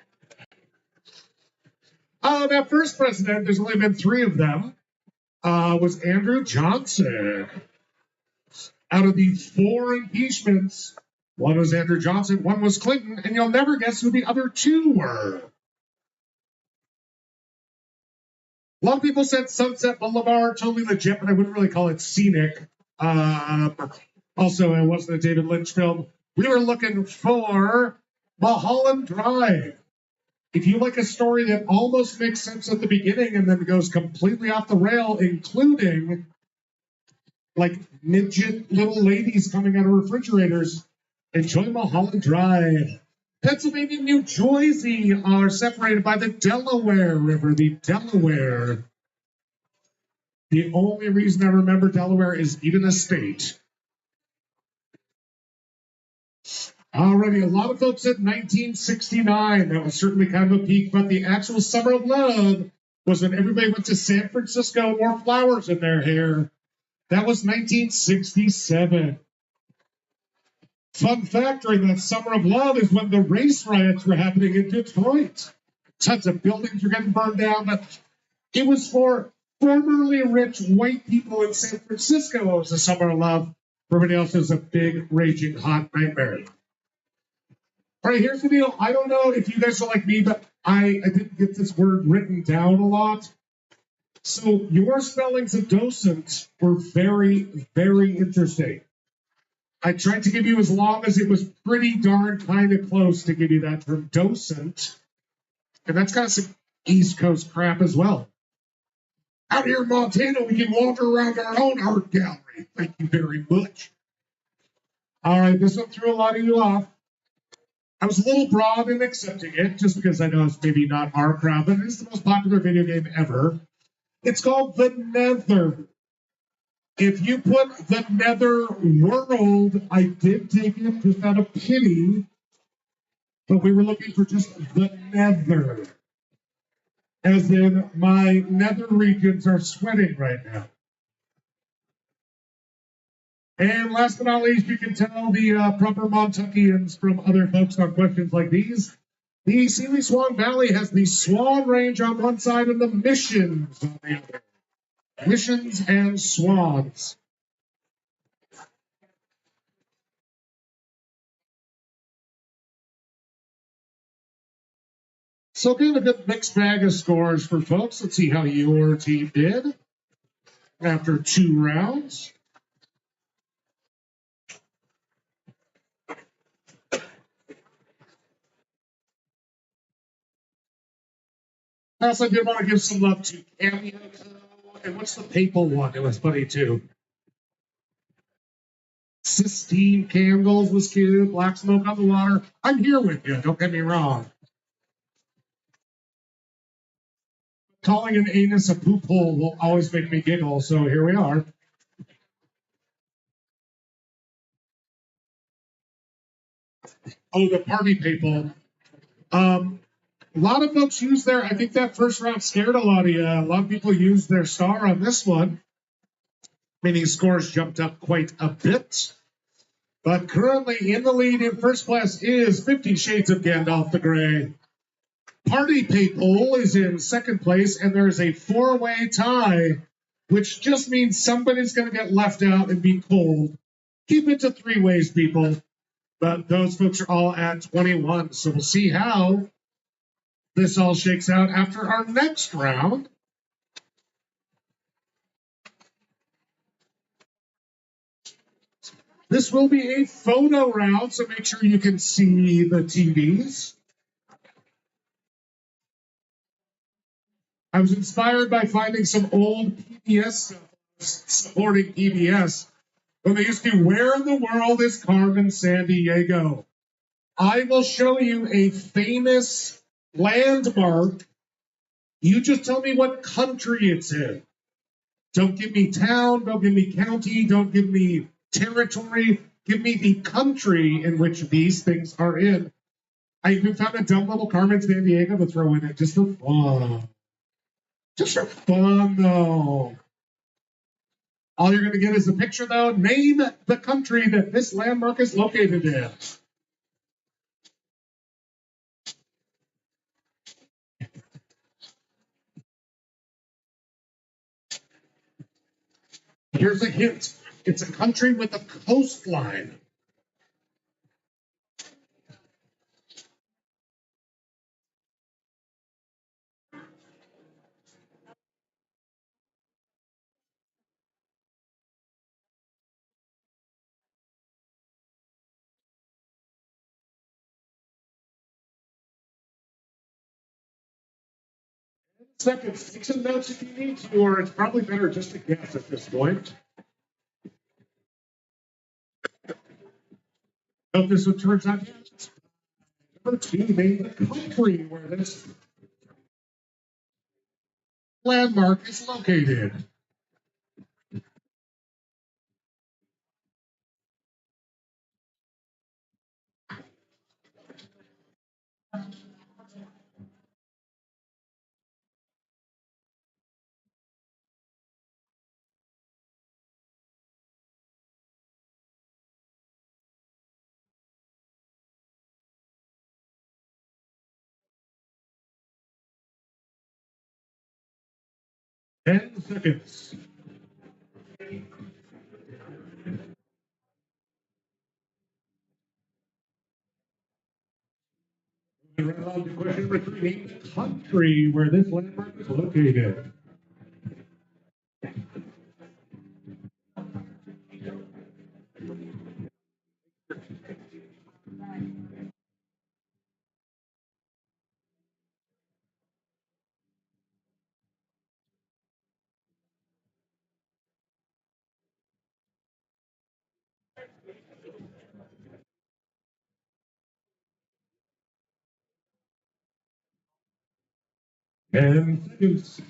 That first president, there's only been 3 of them, was Andrew Johnson. Out of these 4 impeachments, one was Andrew Johnson, one was Clinton, and you'll never guess who the other 2 were. A lot of people said Sunset Boulevard, totally legit, but I wouldn't really call it scenic. Also, it wasn't a David Lynch film. We were looking for Mulholland Drive. If you like a story that almost makes sense at the beginning and then goes completely off the rail, including like midget little ladies coming out of refrigerators, enjoy Mulholland Drive. Pennsylvania and New Jersey are separated by the Delaware River. The Delaware. The only reason I remember Delaware is even a state. Already, a lot of folks said 1969. That was certainly kind of a peak, but the actual Summer of Love was when everybody went to San Francisco and wore flowers in their hair. That was 1967. Fun fact, during that Summer of Love is when the race riots were happening in Detroit. Tons of buildings were getting burned down, but it was for formerly rich white people in San Francisco. It was the Summer of Love. For everybody else, it was a big, raging, hot nightmare. All right, here's the deal. I don't know if you guys are like me, but I didn't get this word written down a lot. So your spellings of docent were very, very interesting. I tried to give you as long as it was pretty darn kind of close to give you that term docent. And that's kind of some East Coast crap as well. Out here in Montana, we can wander around our own art gallery. Thank you very much. All right, this one threw a lot of you off. I was a little broad in accepting it, just because I know it's maybe not our crowd, but it is the most popular video game ever. It's called The Nether. If you put The Nether World, I did take it just out of pity, but we were looking for just The Nether. As in, my nether regions are sweating right now. And last but not least, you can tell the proper Montuckians from other folks on questions like these. The Sealy Swan Valley has the Swan Range on one side and the Missions on the other. Missions and swans. So kind of a good mixed bag of scores for folks. Let's see how your team did after 2 rounds. I also did want to give some love to Cameo. And what's the Papal one? It was funny too. Sistine Candles was cute. Black Smoke on the Water. I'm here with you. Don't get me wrong. Calling an anus a poop hole will always make me giggle. So here we are. Oh, the Party Papal. A lot of folks use their, I think that first round scared a lot of you. A lot of people used their star on this one, meaning scores jumped up quite a bit. But currently in the lead in first place is 50 Shades of Gandalf the Grey. Party Papal is in second place, and there's a 4-way tie, which just means somebody's going to get left out and be cold. Keep it to 3 ways, people. But those folks are all at 21, so we'll see how this all shakes out after our next round. This will be a photo round, so make sure you can see the TVs. I was inspired by finding some old PBS stuff supporting PBS when they used to, where in the world is Carmen Sandiego? I will show you a famous landmark. You just tell me what country it's in. Don't give me town, don't give me county, don't give me territory. Give me the country in which these things are in. I even found a dumb little Carmen Sandiego to throw in it just for fun. Just for fun, though. All you're going to get is a picture, though. Name the country that this landmark is located in. Here's a hint. It's a country with a coastline. Seconds, take some notes if you need to, or it's probably better just to guess at this point. Hope this one turns out. Number 2, name the country where this landmark is located. Ten seconds. Right on to question number 3, name the country where this landmark is located. 10 seconds.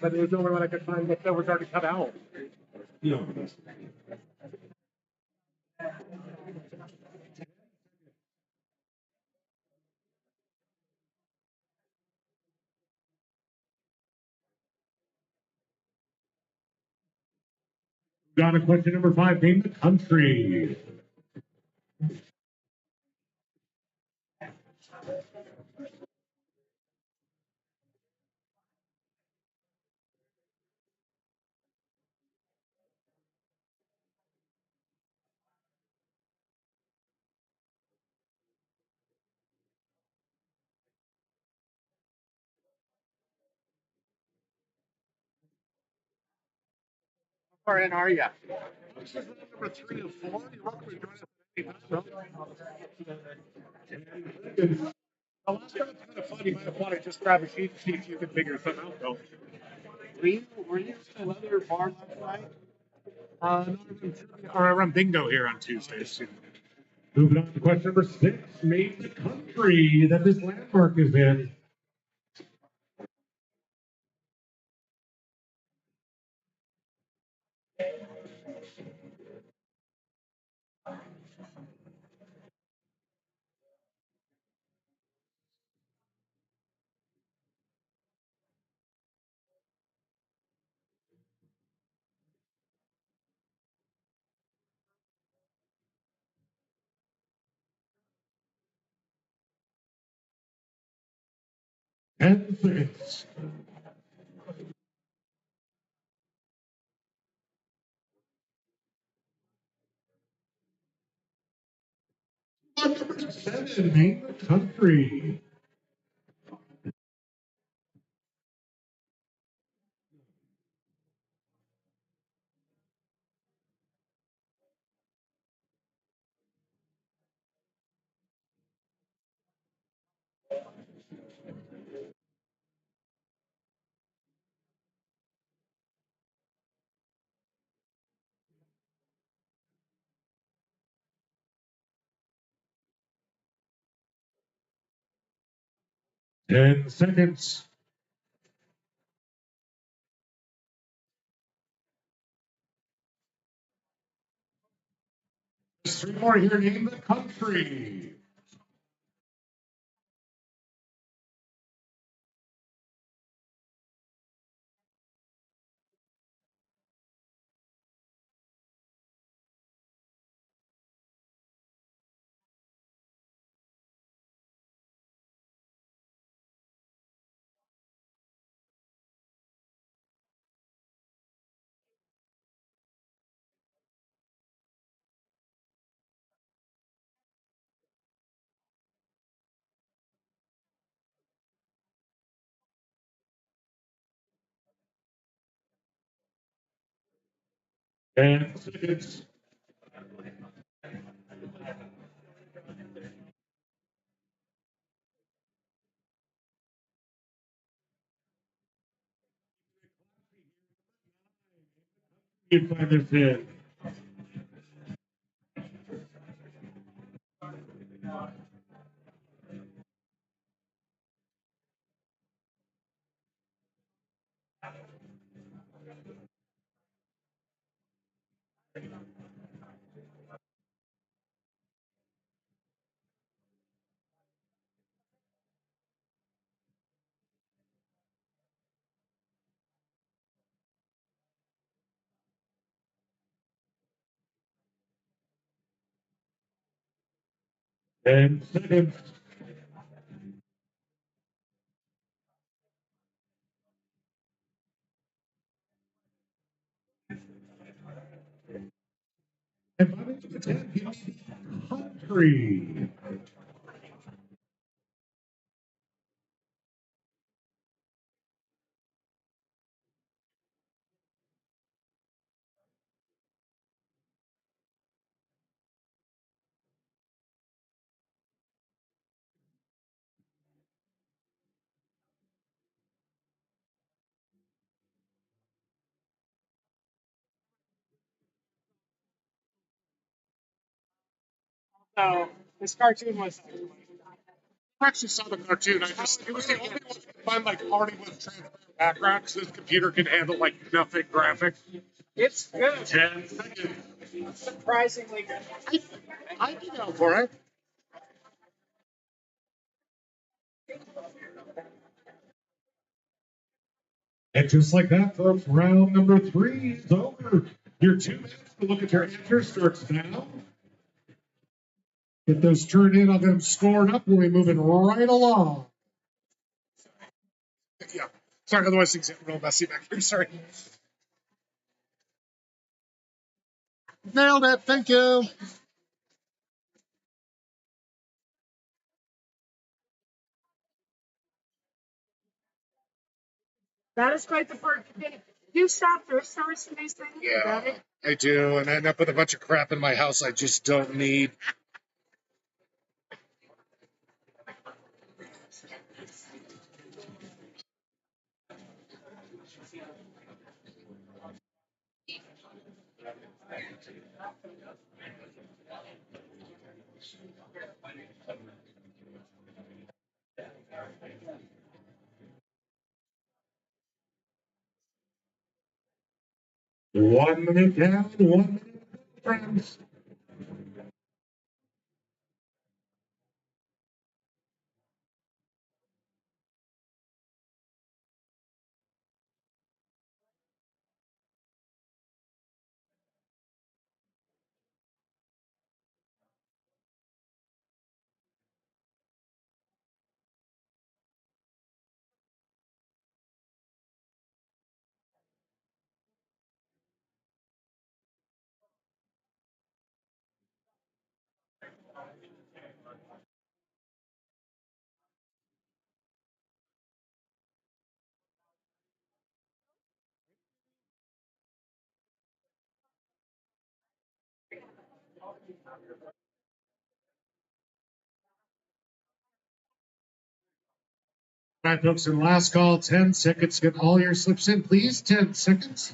But it was the only one I could find that was already cut out. Yeah. Got a question number 5. Name the country. How far in are you? Number 3 of 4. You're welcome to join us. The last one was kind of fun. You might want to just grab a sheet and see if you can figure something out, though. Were you at another bar last night? No, I run bingo here on Tuesdays. Moving on to question number 6. Name the country that this landmark is in. And seconds. Number 7. Name the country. Ten seconds. Just 3 more here. Name the country. 10 seconds. You find this in. And seconds. Country. So this cartoon was. I actually saw the cartoon. It was the only one I could find like already with transparent background because this computer can handle like nothing graphics. It's good. And Surprisingly good. I'd be down for it. And just like that, folks, round number 3 is over. Your 2 minutes to look at your answers starts now. Get those turned in, I'll get them scored up. We'll be moving right along. Yeah. Sorry, otherwise things get real messy back here. Sorry. Nailed it. Thank you. That is quite the part. You stop thrift stores for these things? Is that Yeah, it? I do, and I end up with a bunch of crap in my house I just don't need. One minute down, 1 minute, friends. All right, folks, and last call, 10 seconds. Get all your slips in, please. 10 seconds.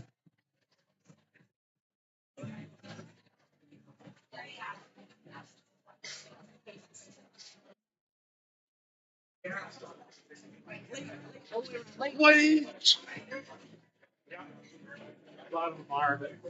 Wait. A lot of them are. But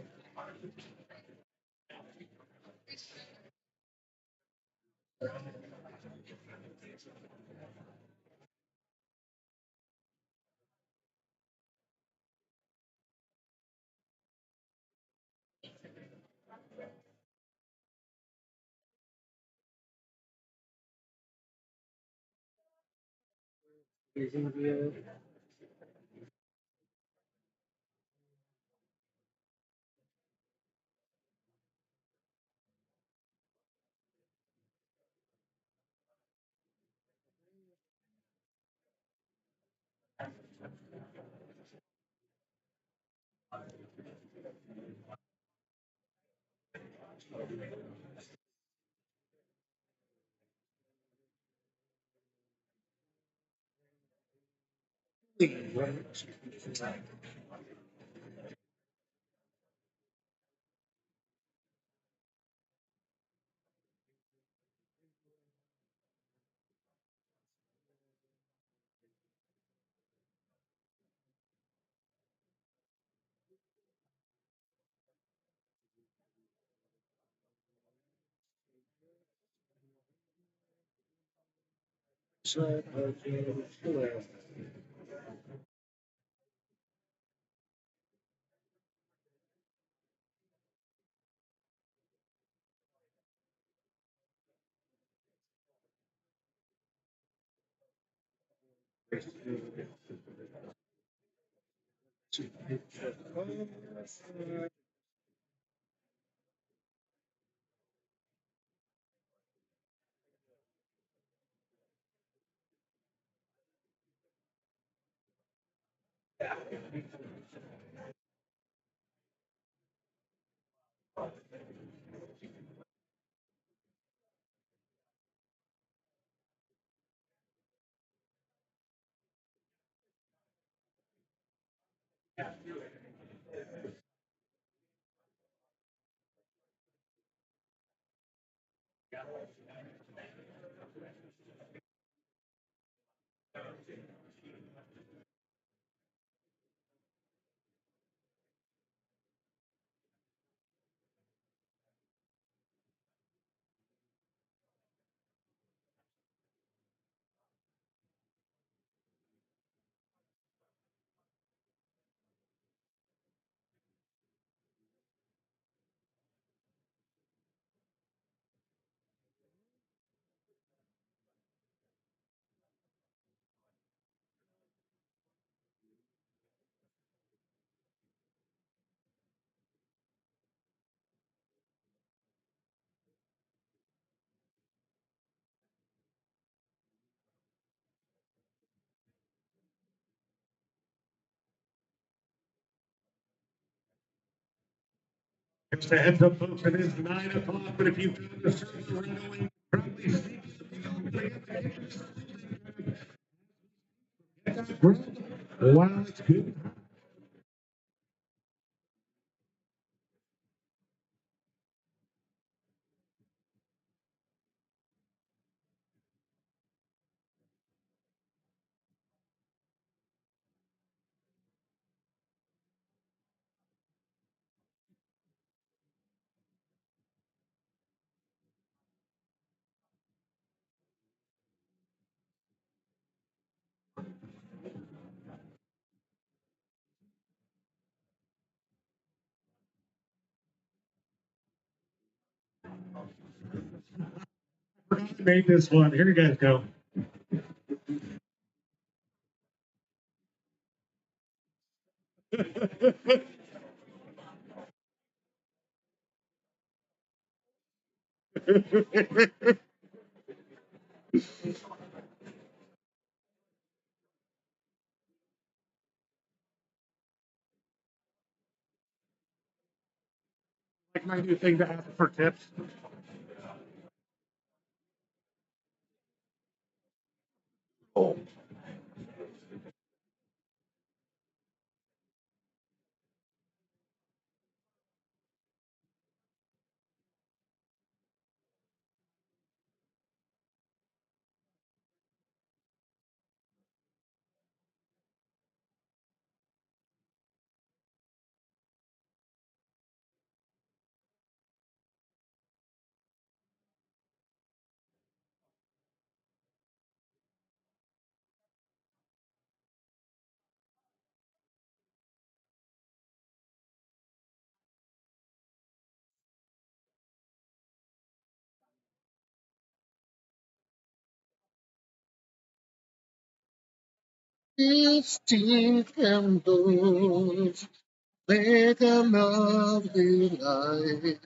Just a heads up, folks, it is 9 o'clock, but if you've got the server right away, probably see wow, it's good. Made this one. Here you guys go. Like my new thing to ask for tips. Oh. Fifteen candles, make a lovely light.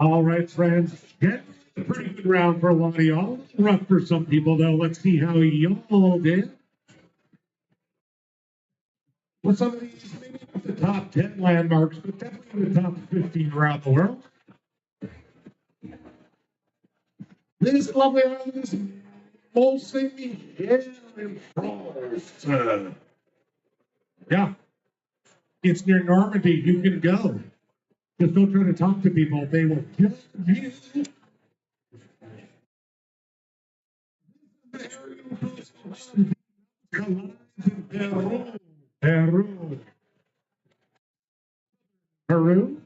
All right, friends. Get a pretty good round for a lot of y'all. Rough for some people, though. Let's see how y'all did. With some of these, maybe not the top 10 landmarks, but definitely the top 15 around the world. This lovely island is mostly here in France. Yeah, it's near Normandy. You can go. Just don't try to talk to people. They will kill you. Peru. Peru. Peru.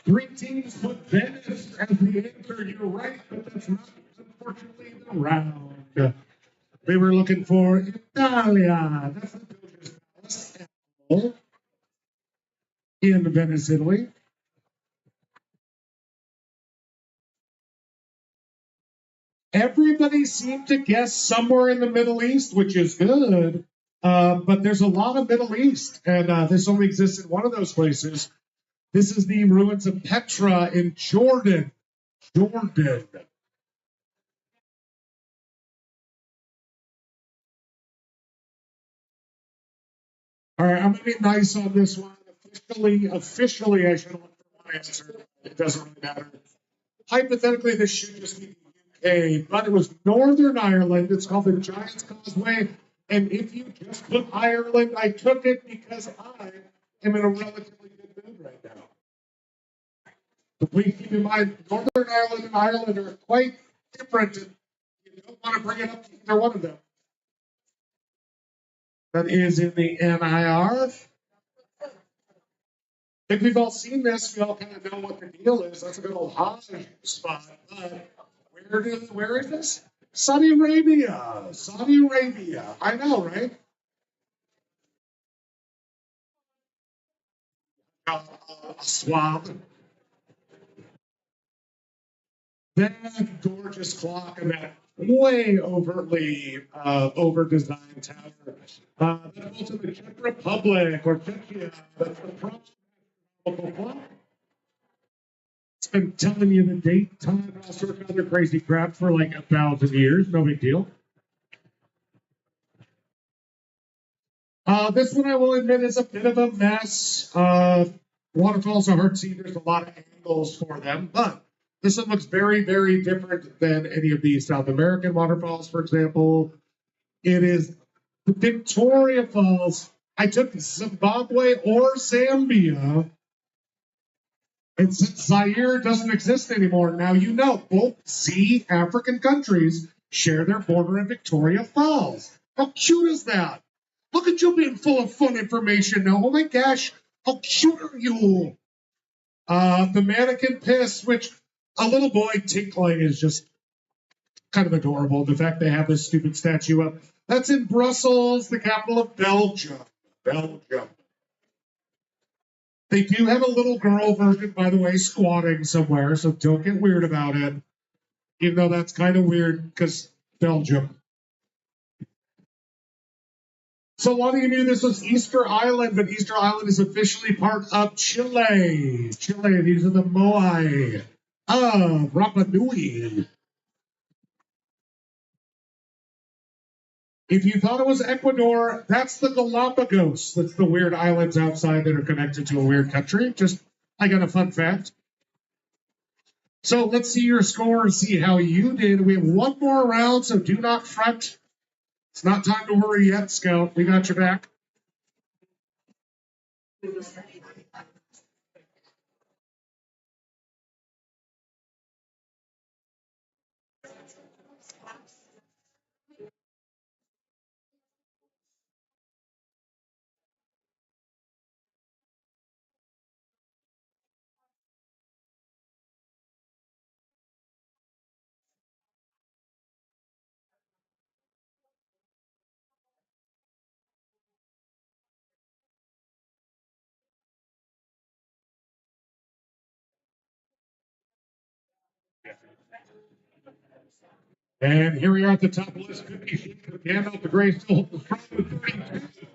3 teams put Venice as the answer. You're right, but that's not unfortunately the round. They were looking for Italia. That's the Doge's Palace in Venice, Italy. Everybody seemed to guess somewhere in the Middle East, which is good. But there's a lot of Middle East, and this only exists in one of those places. This is the ruins of Petra in Jordan. Jordan. All right, I'm gonna be nice on this one. Officially, I should have looked for one answer. It doesn't really matter. Hypothetically, this should just be the UK, but it was Northern Ireland. It's called the Giant's Causeway. And if you just put Ireland, I took it because I am in a relatively good mood right now. But please keep in mind, Northern Ireland and Ireland are quite different. And you don't want to bring it up to either one of them. That is in the NIR. I think we've all seen this. We all kind of know what the deal is. That's a good old Hajj spot. Where is this? Saudi Arabia. Saudi Arabia. I know, right? A swab. That gorgeous clock and that way overtly over-designed tower. That's also the Czech Republic or Czechia. That's the local clock. It's been telling you the date, time, and all sorts of other crazy crap for like 1,000 years. No big deal. This one I will admit is a bit of a mess. Waterfalls are hard to see. There's a lot of angles for them, but this one looks very, very different than any of these South American waterfalls, for example. It is the Victoria Falls. I took Zimbabwe or Zambia. And since Zaire doesn't exist anymore, now you know both Z African countries share their border in Victoria Falls. How cute is that? Look at you being full of fun information now. Oh my gosh, how cute are you? The mannequin piss, which a little boy tinkling is just kind of adorable. The fact they have this stupid statue up. That's in Brussels, the capital of Belgium. Belgium. They do have a little girl version, by the way, squatting somewhere, so don't get weird about it. Even though that's kind of weird because Belgium. So a lot of you knew this was Easter Island, but Easter Island is officially part of Chile. Chile, these are the Moai of Rapa Nui. If you thought it was Ecuador, that's the Galapagos. That's the weird islands outside that are connected to a weird country. Just, I got a fun fact. So let's see your score and see how you did. We have one more round, so do not fret. It's not time to worry yet, Scout. We got your back. And here we are at the top of the list. Could be Gandalf the Grey still holds the front with 32.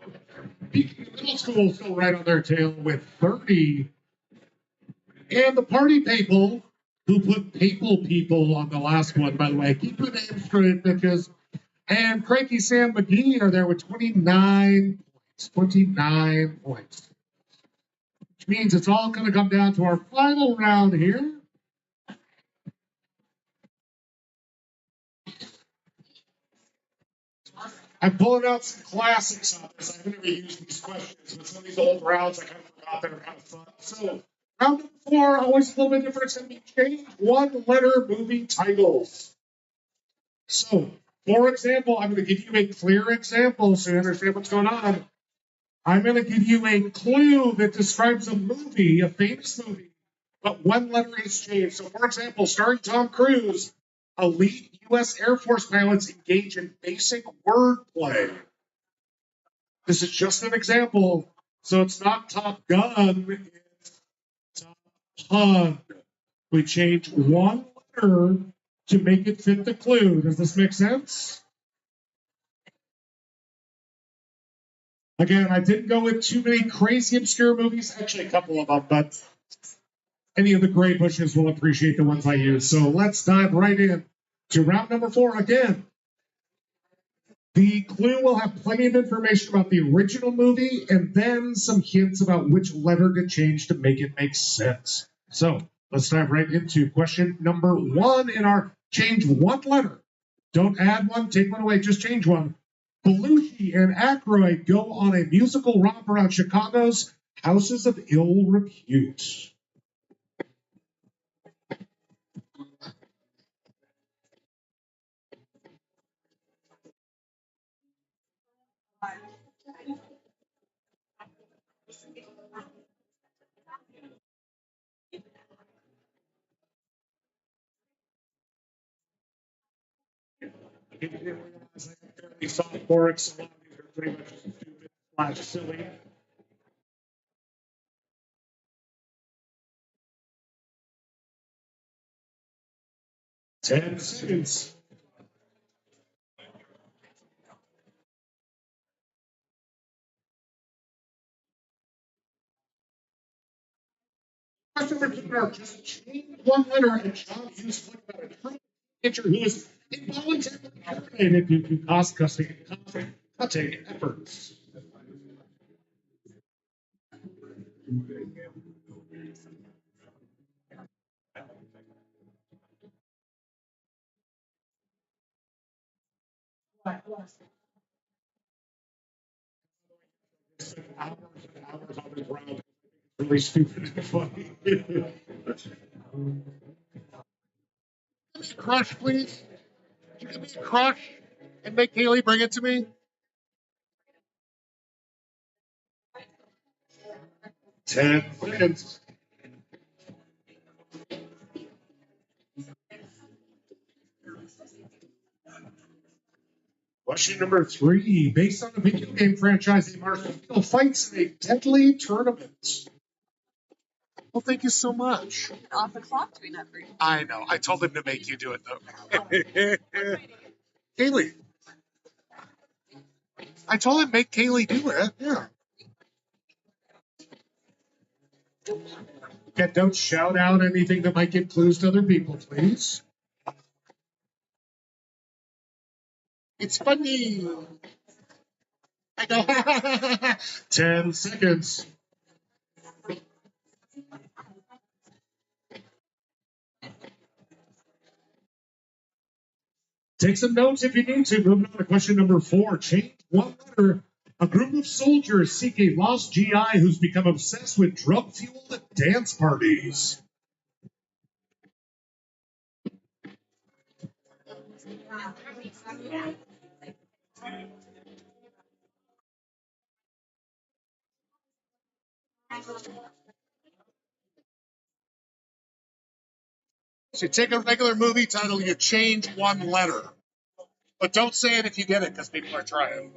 Peking Middle School still right on their tail with 30. And the party people who put people on the last one, by the way. Keep your names straight, bitches. And Cranky Sam McGee are there with 29 points. 29 points. Which means it's all going to come down to our final round here. I'm pulling out some classics on this. I've never used these questions, but some of these old rounds I kind of forgot that are kind of fun. So, round number 4, always a little bit different. It's going to be change one letter movie titles. So, for example, I'm going to give you a clear example so you understand what's going on. I'm going to give you a clue that describes a movie, a famous movie, but one letter is changed. So, for example, starring Tom Cruise, elite U.S. Air Force pilots engage in basic wordplay. This is just an example. So it's not Top Gun, it's Top Pun. We change one letter to make it fit the clue. Does this make sense? Again, I didn't go with too many crazy obscure movies. Actually, a couple of them, but any of the gray bushes will appreciate the ones I use. So let's dive right in to round number 4 again. The clue will have plenty of information about the original movie and then some hints about which letter to change to make it make sense. So let's dive right into question number 1 in our change one letter. Don't add one, take one away, just change one. Belushi and Aykroyd go on a musical romp around Chicago's houses of ill repute. You saw the chorus, a lot of these are pretty much stupid / silly. Ten seconds. Question for Keeper, just change one letter and John Hughes talked about a true pitcher who is involuntarily terminated due to cost-cutting efforts. Spent hours and hours on this round. Really stupid and funny. Crush, please. Could you give me a crush and make Haley bring it to me? 10 seconds. Question number 3. Based on the video game franchise, a marsupial fights in a deadly tournament. Well, thank you so much. Off the clock doing that for you. I know. I told him to make you do it, though. Kaylee. I told him make Kaylee do it. Yeah. Okay, don't shout out anything that might give clues to other people, please. It's funny. I know. 10 seconds. Take some notes if you need to. Moving on to question number 4. Change one letter. A group of soldiers seek a lost GI who's become obsessed with drug-fueled dance parties. So you take a regular movie title, you change one letter. But don't say it if you get it, because people are trying.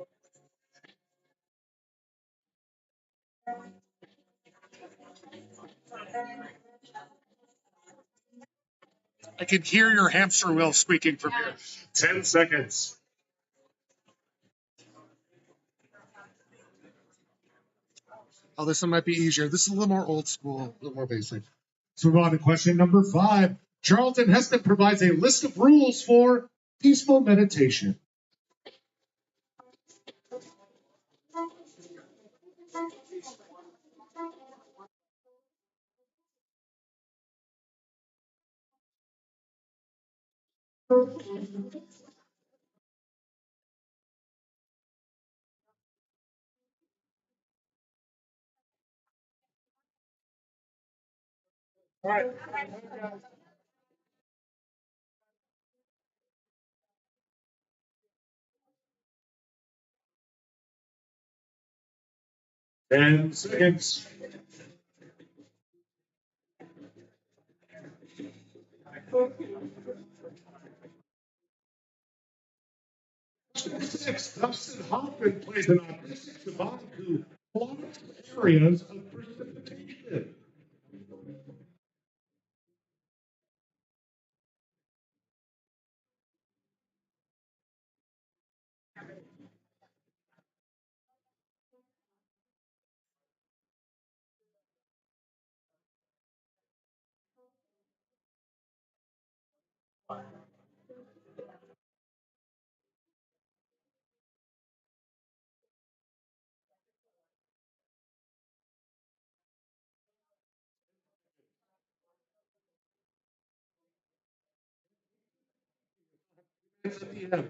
I can hear your hamster wheel squeaking from here. 10 seconds. Oh, this one might be easier. This is a little more old school, a little more basic. Let's move on to question number 5. Charlton Heston provides a list of rules for peaceful meditation. All right. 10 seconds. Six, Dustin Hoffman plays an autistic savant who plots areas of precipitation. It's at the end.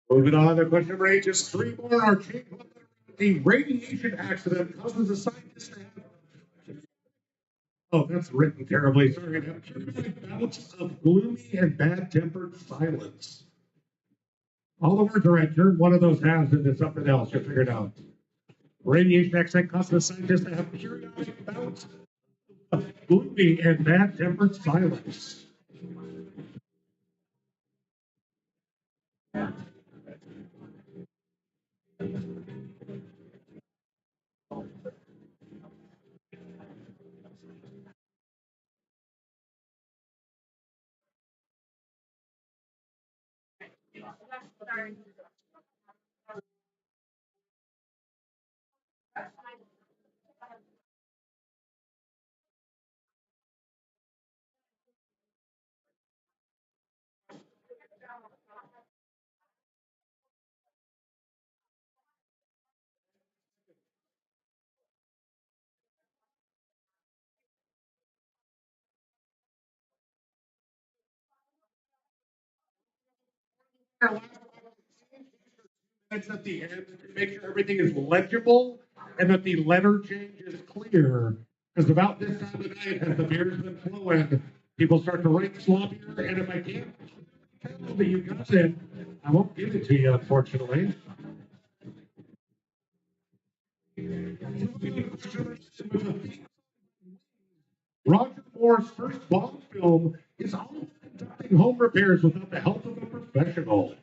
Moving on to question number 8, just 3 more. Arcade a radiation accident causes a scientist to have. Oh, that's written terribly. Sorry. Have periodic bouts of gloomy and bad-tempered silence. All the words are right. Turn one of those halves into something else. You'll figure it out. Radiation accident causes a scientist to have periodic bouts of gloomy and bad-tempered silence. It's at the end to make sure everything is legible and that the letter change is clear. Because about this time of night, as the beer's been flowing, people start to write sloppier. And if I can't tell that you got it, I won't give it to you, unfortunately. Roger Moore's first Bond film is almost conducting home repairs without the help of a professional.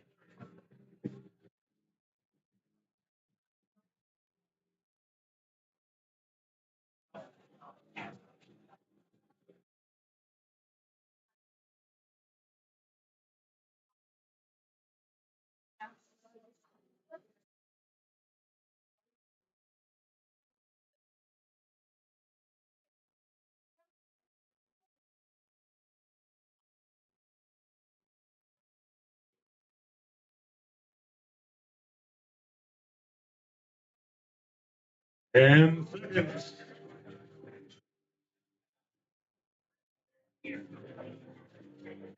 10 seconds.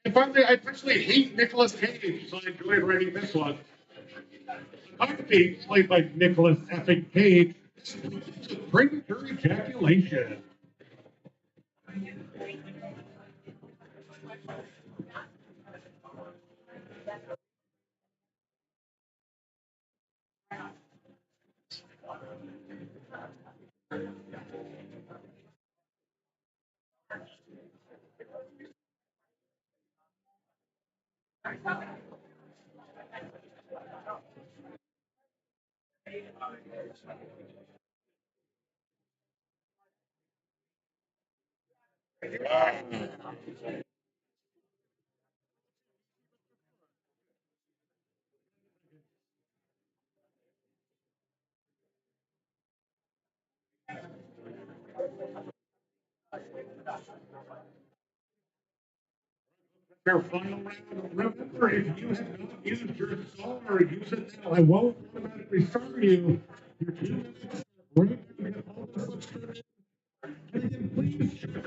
And finally, I personally hate Nicolas Cage, so I enjoyed writing this one. Harvey, played by Nicolas effing Cage, premature ejaculation. Our final round. Remember, if you have not used your star, use it now. I won't automatically star you. Your 2 minutes. Right? You have all the books for it. And again, please check.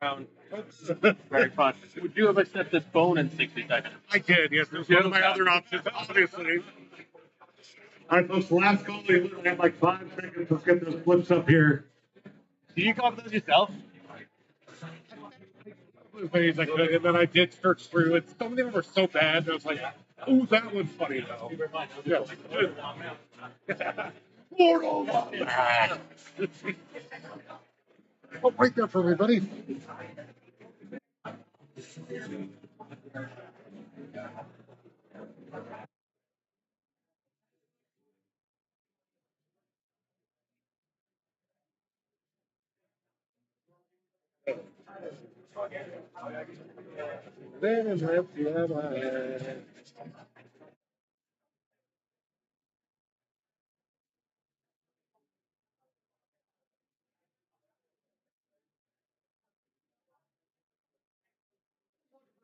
Round. Very fun. Would you have accepted phone in 60 seconds? I did, yes. There's one of my other options, obviously. All right, folks, last call. We literally have like 5 seconds. Let's get those flips up here. Do you copy those yourself? As many as I could, and then I did search through it. Some of them were so bad, I was like, "Ooh, that one's funny though." Yeah. Mortal Kombat. Oh, right there for me, buddy.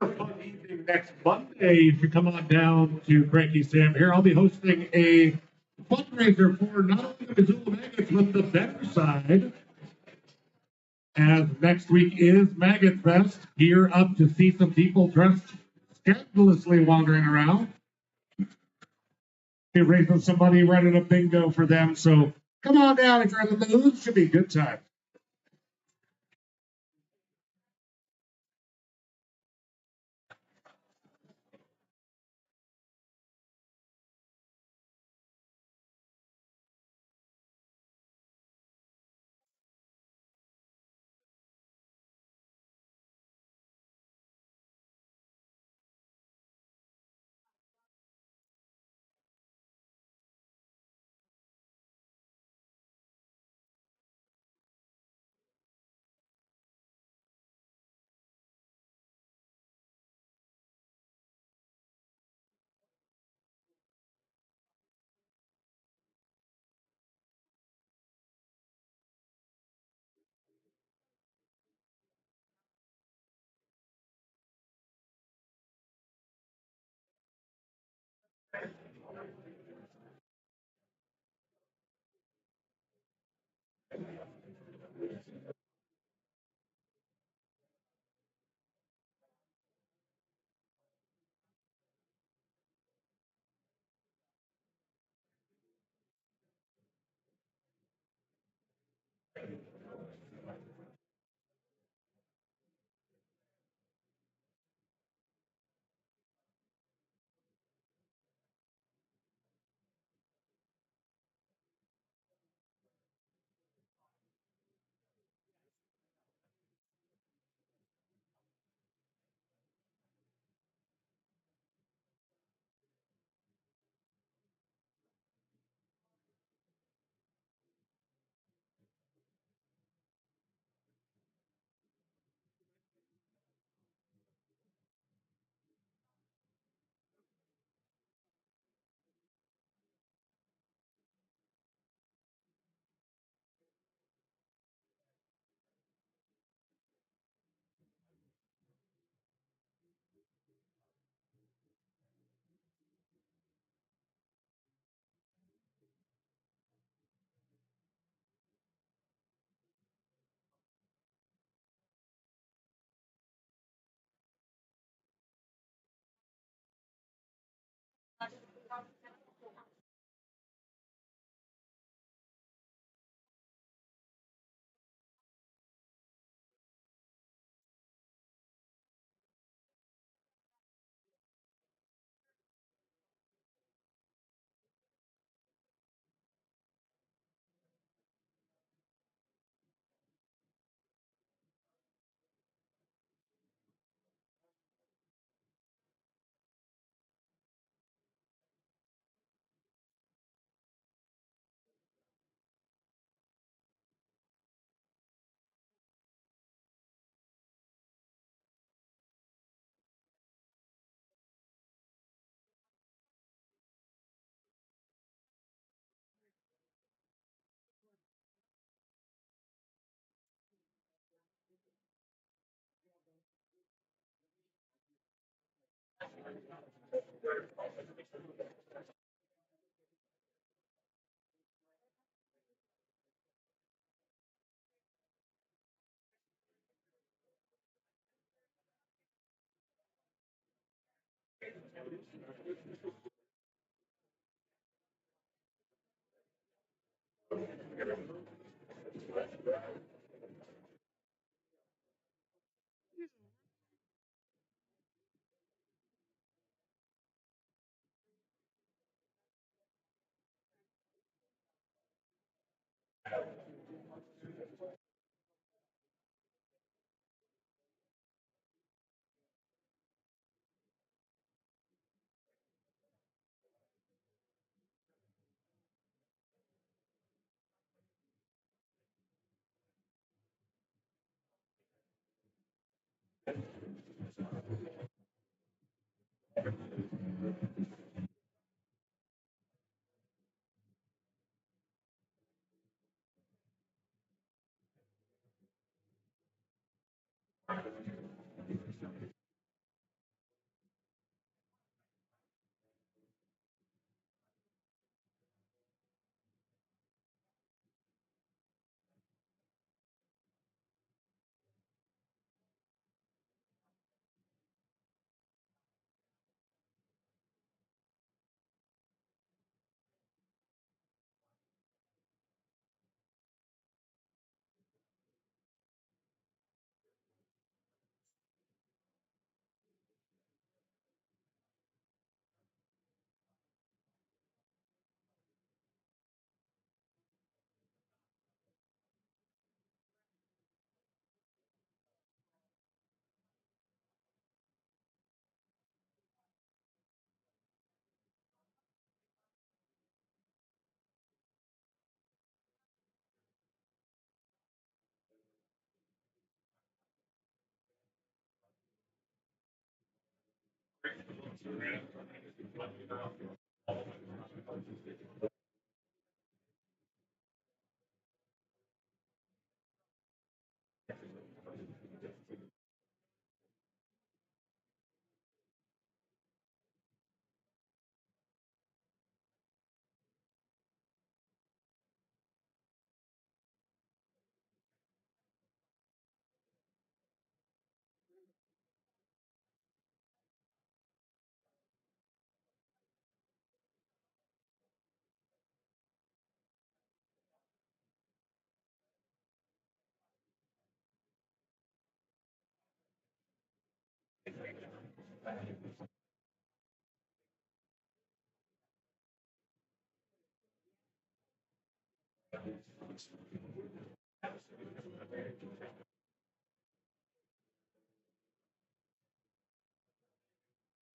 A fun evening next Monday. If you come on down to Cranky Sam here, I'll be hosting a fundraiser for not only the Missoula Maggots, but the better side. As next week is Maggot Fest, gear up to see some people dressed scandalously wandering around. Be raising some money, running a bingo for them. So come on down if you're in the mood. Should be a good time.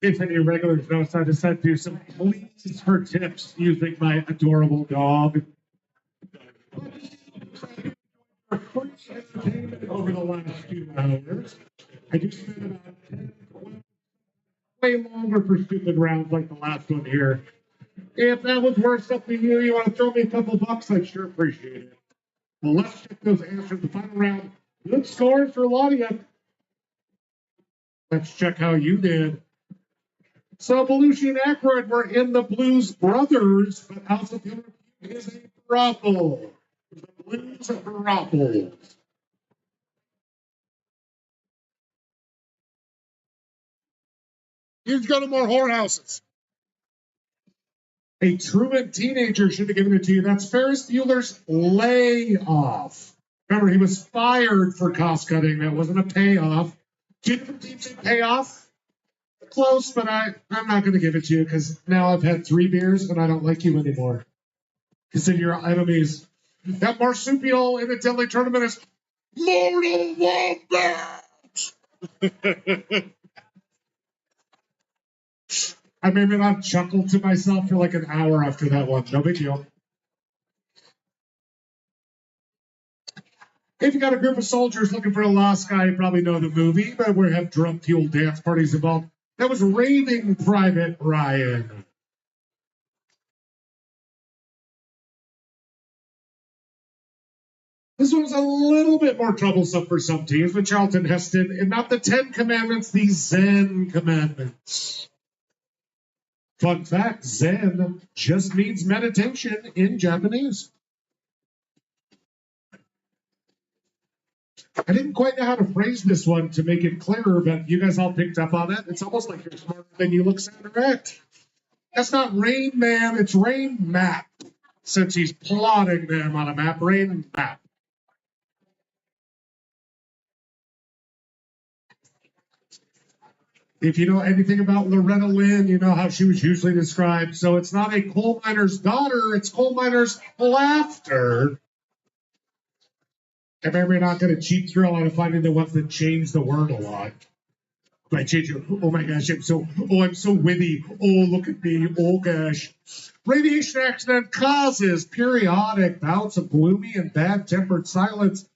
If any regulars notice, I decided to do some pleas for tips using my adorable dog. For free entertainment over the last 2 hours, I do spend about 10, 12, way longer for stupid rounds like the last one here. If that was worth something to you want to throw me a couple bucks, I'd sure appreciate it. Well, let's check those answers. The final round. Good scores for a lot of you. Let's check how you did. So Belushi and Aykroyd were in the Blues Brothers, but House of Human is a brothel. The Blues Brothels. You've got more whorehouses. A truant teenager should have given it to you. That's Ferris Bueller's layoff. Remember, he was fired for cost cutting. That wasn't a payoff. Two different teams did payoff. Close, but I'm not going to give it to you because now I've had 3 beers and I don't like you anymore. Because then you're enemies. That marsupial in the deadly tournament is Mortal Wombat. I maybe not chuckled to myself for like an hour after that one. No big deal. If you got a group of soldiers looking for a lost guy, you probably know the movie, but we have drunk-fueled dance parties involved. That was Raving Private Ryan. This one was a little bit more troublesome for some teams with Charlton Heston, and not the 10 Commandments, the Zen Commandments. Fun fact, Zen just means meditation in Japanese. I didn't quite know how to phrase this one to make it clearer, but you guys all picked up on it. It's almost like you're smarter than you look, sound, or act. That's not Rain Man, it's Rain Map. Since he's plotting them on a map, Rain Map. If you know anything about Loretta Lynn, you know how she was usually described. So it's not a coal miner's daughter, it's coal miner's laughter. And maybe we're not going to cheat through on finding the ones that change the word a lot. Like change it. Oh my gosh, I'm so witty. Oh, look at me. Oh gosh. Radiation accident causes periodic bouts of gloomy and bad-tempered silence.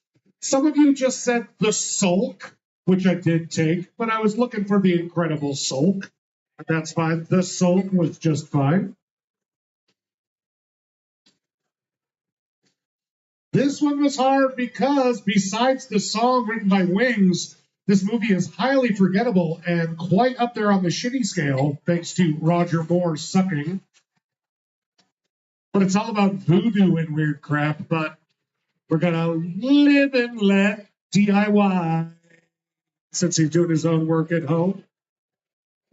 Some of you just said the sulk, which I did take, but I was looking for the incredible sulk. That's fine. The sulk was just fine. This one was hard because besides the song written by Wings, this movie is highly forgettable and quite up there on the shitty scale, thanks to Roger Moore sucking. But it's all about voodoo and weird crap, but we're going to live and let DIY, since he's doing his own work at home.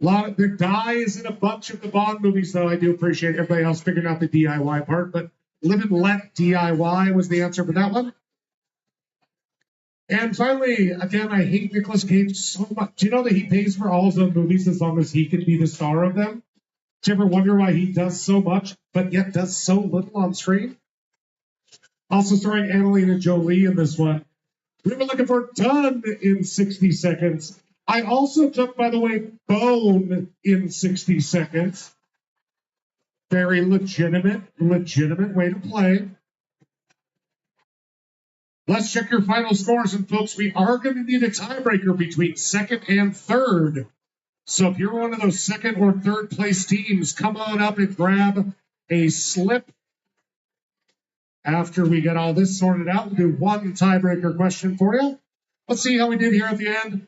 The die is in a bunch of the Bond movies, though. I do appreciate everybody else figuring out the DIY part, but live and let DIY was the answer for that one. And finally, again, I hate Nicolas Cage so much. Do you know that he pays for all his own movies as long as he can be the star of them? Do you ever wonder why he does so much, but yet does so little on screen? Also starring Angelina Jolie in this one. We were looking for Done in 60 seconds. I also took, by the way, Bone in 60 seconds. Very legitimate way to play. Let's check your final scores. And folks, we are going to need a tiebreaker between second and third. So if you're one of those second or third place teams, come on up and grab a slip. After we get all this sorted out, we'll do one tiebreaker question for you. Let's see how we did here at the end.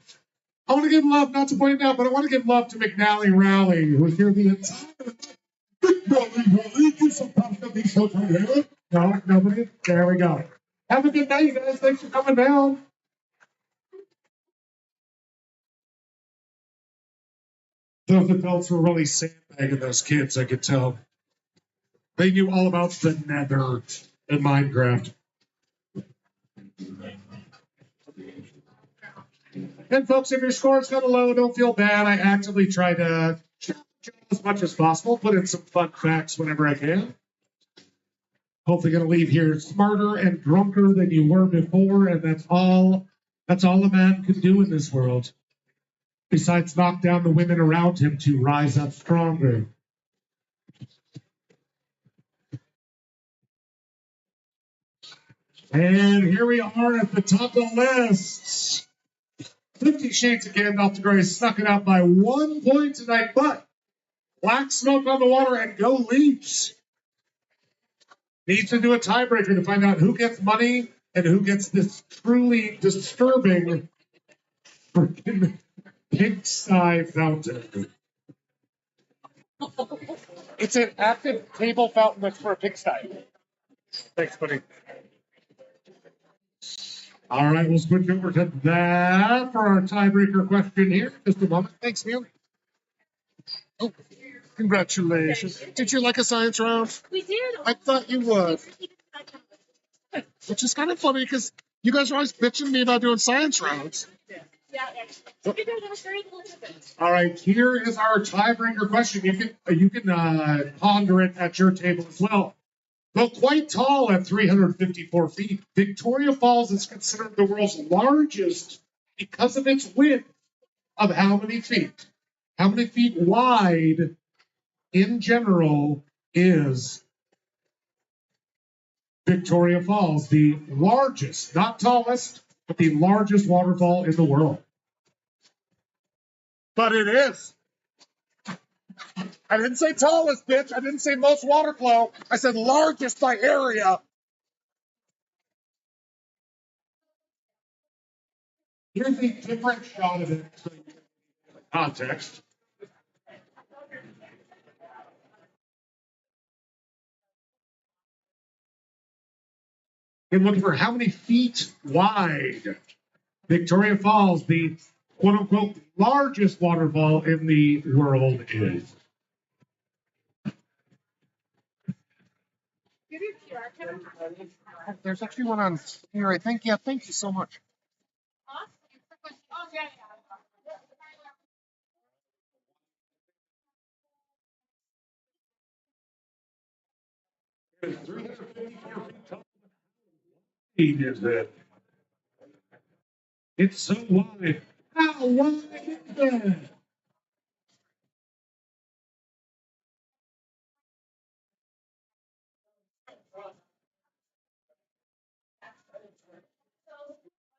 I want to give love, not to point it out, but I want to give love to McNally Rowley, who was here the entire McNally, give some push to these folks right here. No, nobody. There we go. Have a good night, guys. Thanks for coming down. Those adults were really sandbagging those kids, I could tell. They knew all about the nether in Minecraft. And folks, if your score's kind of low, don't feel bad. I actively try to as much as possible, put in some fun facts whenever I can. Hopefully going to leave here smarter and drunker than you were before, and that's all a man can do in this world, besides knock down the women around him to rise up stronger. And here we are at the top of the list. 50 Shades of Gandalf the Grey snuck it out by 1 point tonight, but Black Smoke on the Water and Go Leafs needs to do a tiebreaker to find out who gets money and who gets this truly disturbing freaking pigsty fountain. It's an active table fountain that's for a pigsty. Thanks, buddy. All right, we'll switch over to that for our tiebreaker question here. Just a moment. Thanks, Neil. Oh, congratulations. Did you like a science round? We did. I thought you would. Which is kind of funny because you guys are always bitching me about doing science rounds. All right, here is our tiebreaker question. You can ponder it at your table as well. Though quite tall at 354 feet, Victoria Falls is considered the world's largest because of its width of how many feet? How many feet wide in general is Victoria Falls? The largest, not tallest, but the largest waterfall in the world. But it is. I didn't say tallest, bitch. I didn't say most water flow. I said largest by area. Here's a different shot of it so you get the context. You're looking for how many feet wide Victoria Falls, the quote unquote largest waterfall in the world, is. There's actually one on here, I think. Yeah, thank you so much. Is it? It's so wide. How wide is that?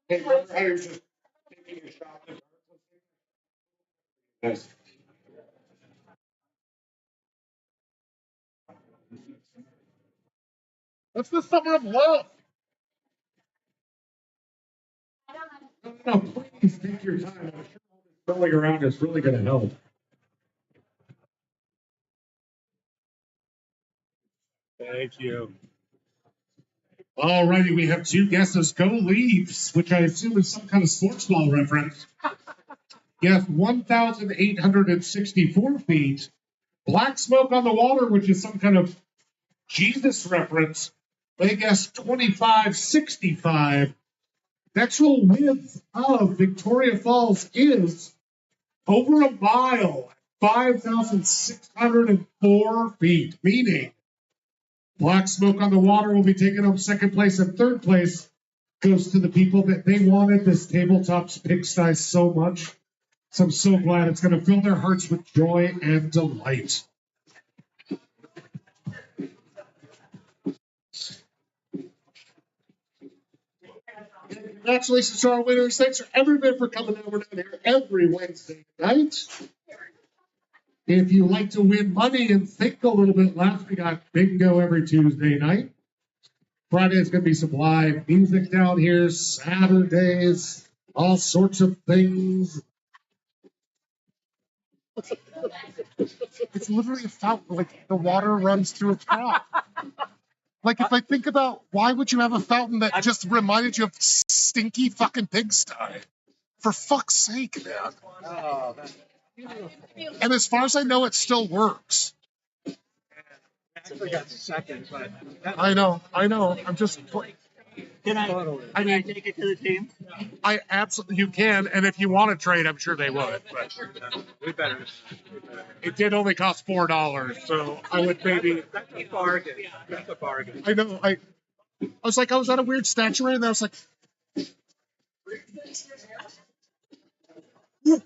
Hey, remember how you're just taking a shot at Yes. That's the summer of love. No, please take your time. I'm sure all this spelling around is really going to help. Thank you. All righty, we have two guesses. Go Leafs, which I assume is some kind of sports ball reference. Yes, 1,864 feet. Black Smoke on the Water, which is some kind of Jesus reference. They guessed 2,565. The actual width of Victoria Falls is over a mile, 5,604 feet, meaning Black Smoke on the Water will be taking home second place, and third place goes to the people that they wanted this tabletop pigsty so much. So I'm so glad it's going to fill their hearts with joy and delight. Congratulations to our winners. Thanks for everybody for coming out. We're down here every Wednesday night. If you like to win money and think a little bit less, we got bingo every Tuesday night. Friday is going to be some live music down here. Saturdays, all sorts of things. It's literally a fountain. Like the water runs through a tap. Like if I think about why would you have a fountain that just reminded you of stinky fucking pigsty? For fuck's sake, man. Oh, that's And as far as I know, it still works. actually got second, but I know. I'm just. Can I take it to the team? I absolutely. You can, and if you want to trade, I'm sure they would. But we better. it did only cost $4, so I would maybe. That's a bargain. That's a bargain. I know. I was like, I was at a weird statuary, and I was like,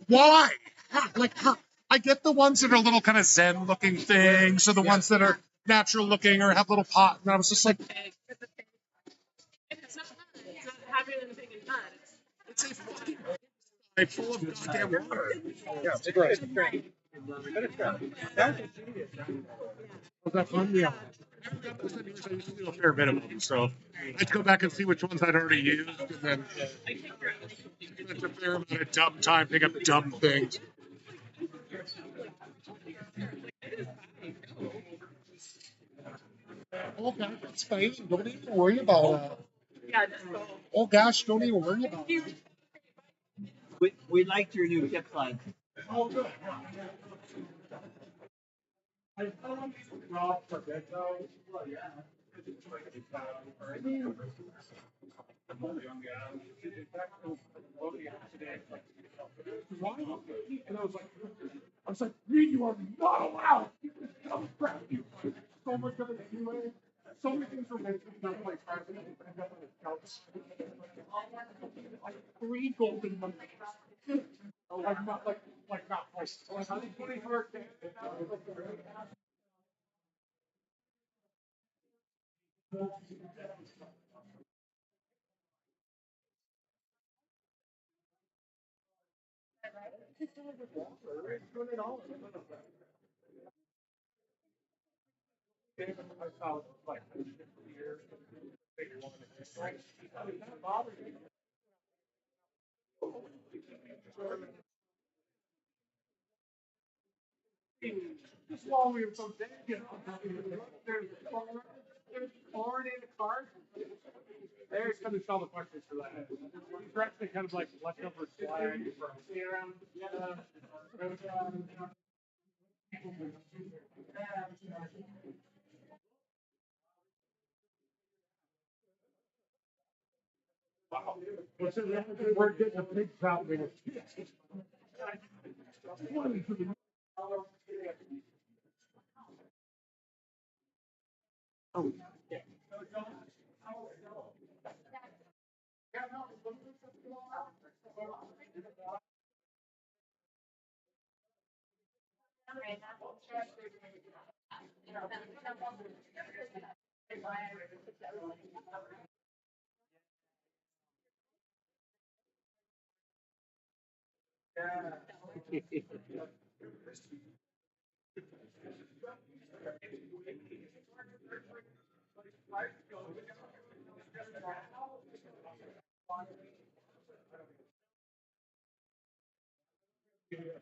why? Like, how? I get the ones that are little kind of Zen looking things, or the ones that are natural looking or have little pot. And I was just like, It's not having anything in mud. it's a fucking pigsty full of goddamn water. Yeah, it's great. But it's good. That's a genius. Was that fun? Yeah. I used to do a fair bit of them, so I'd go back and see which ones I'd already used, and then it's a fair amount of dumb time pick up dumb things. Oh gosh, it's fine. Don't even worry about it. Yeah, just go. Oh gosh, don't even worry about it. We liked your new tip line. Oh good. And I was like, Reed, you are not allowed. You dumb crap. You so much of it anyway. So many things were mentioned about like like 3 golden numbers. Like not like not prices. Like 24. Just while we were so dead, Corn in the cart. There's going to solve the question for that. It's actually kind of like leftover swag from. Wow. We're getting a big crowd there.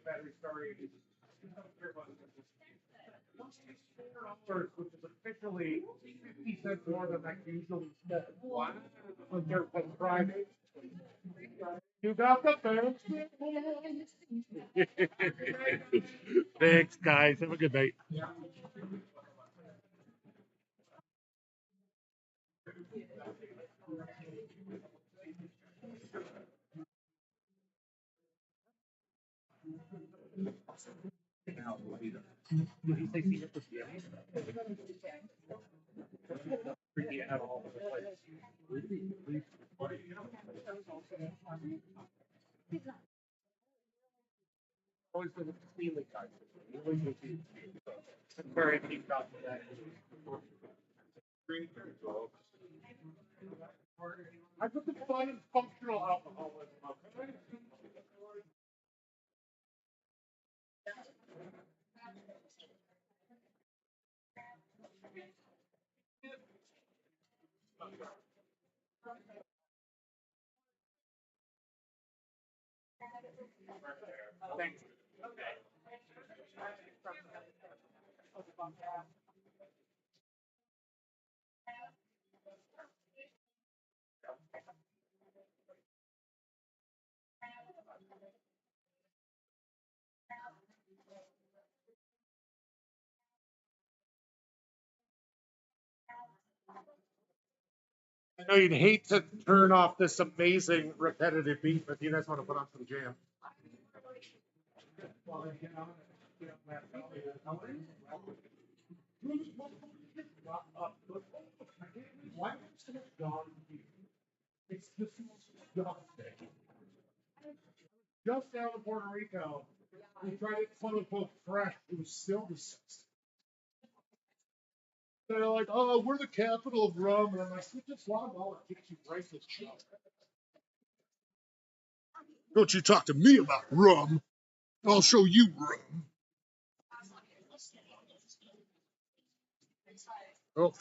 Battery storage. Which is officially 50 cents more than I usually spend. Wow. On Friday. You got the fancy. Thanks, guys. Have a good night. Always been a steely guy. Very deep about that. I put the fun and functional alcoholism up. Thanks. I know you'd hate to turn off this amazing repetitive beat, but you guys want to put on some jam. It's disgusting. Just down in Puerto Rico, we tried it quote unquote fresh. It was still disgusting. They're like, oh, we're the capital of rum. And I'm like, you just want all it takes you right to chop. Don't you talk to me about rum. I'll show you rum. Oh.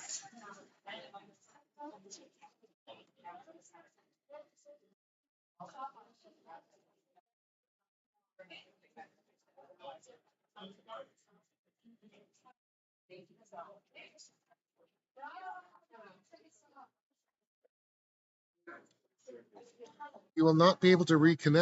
You will not be able to reconnect.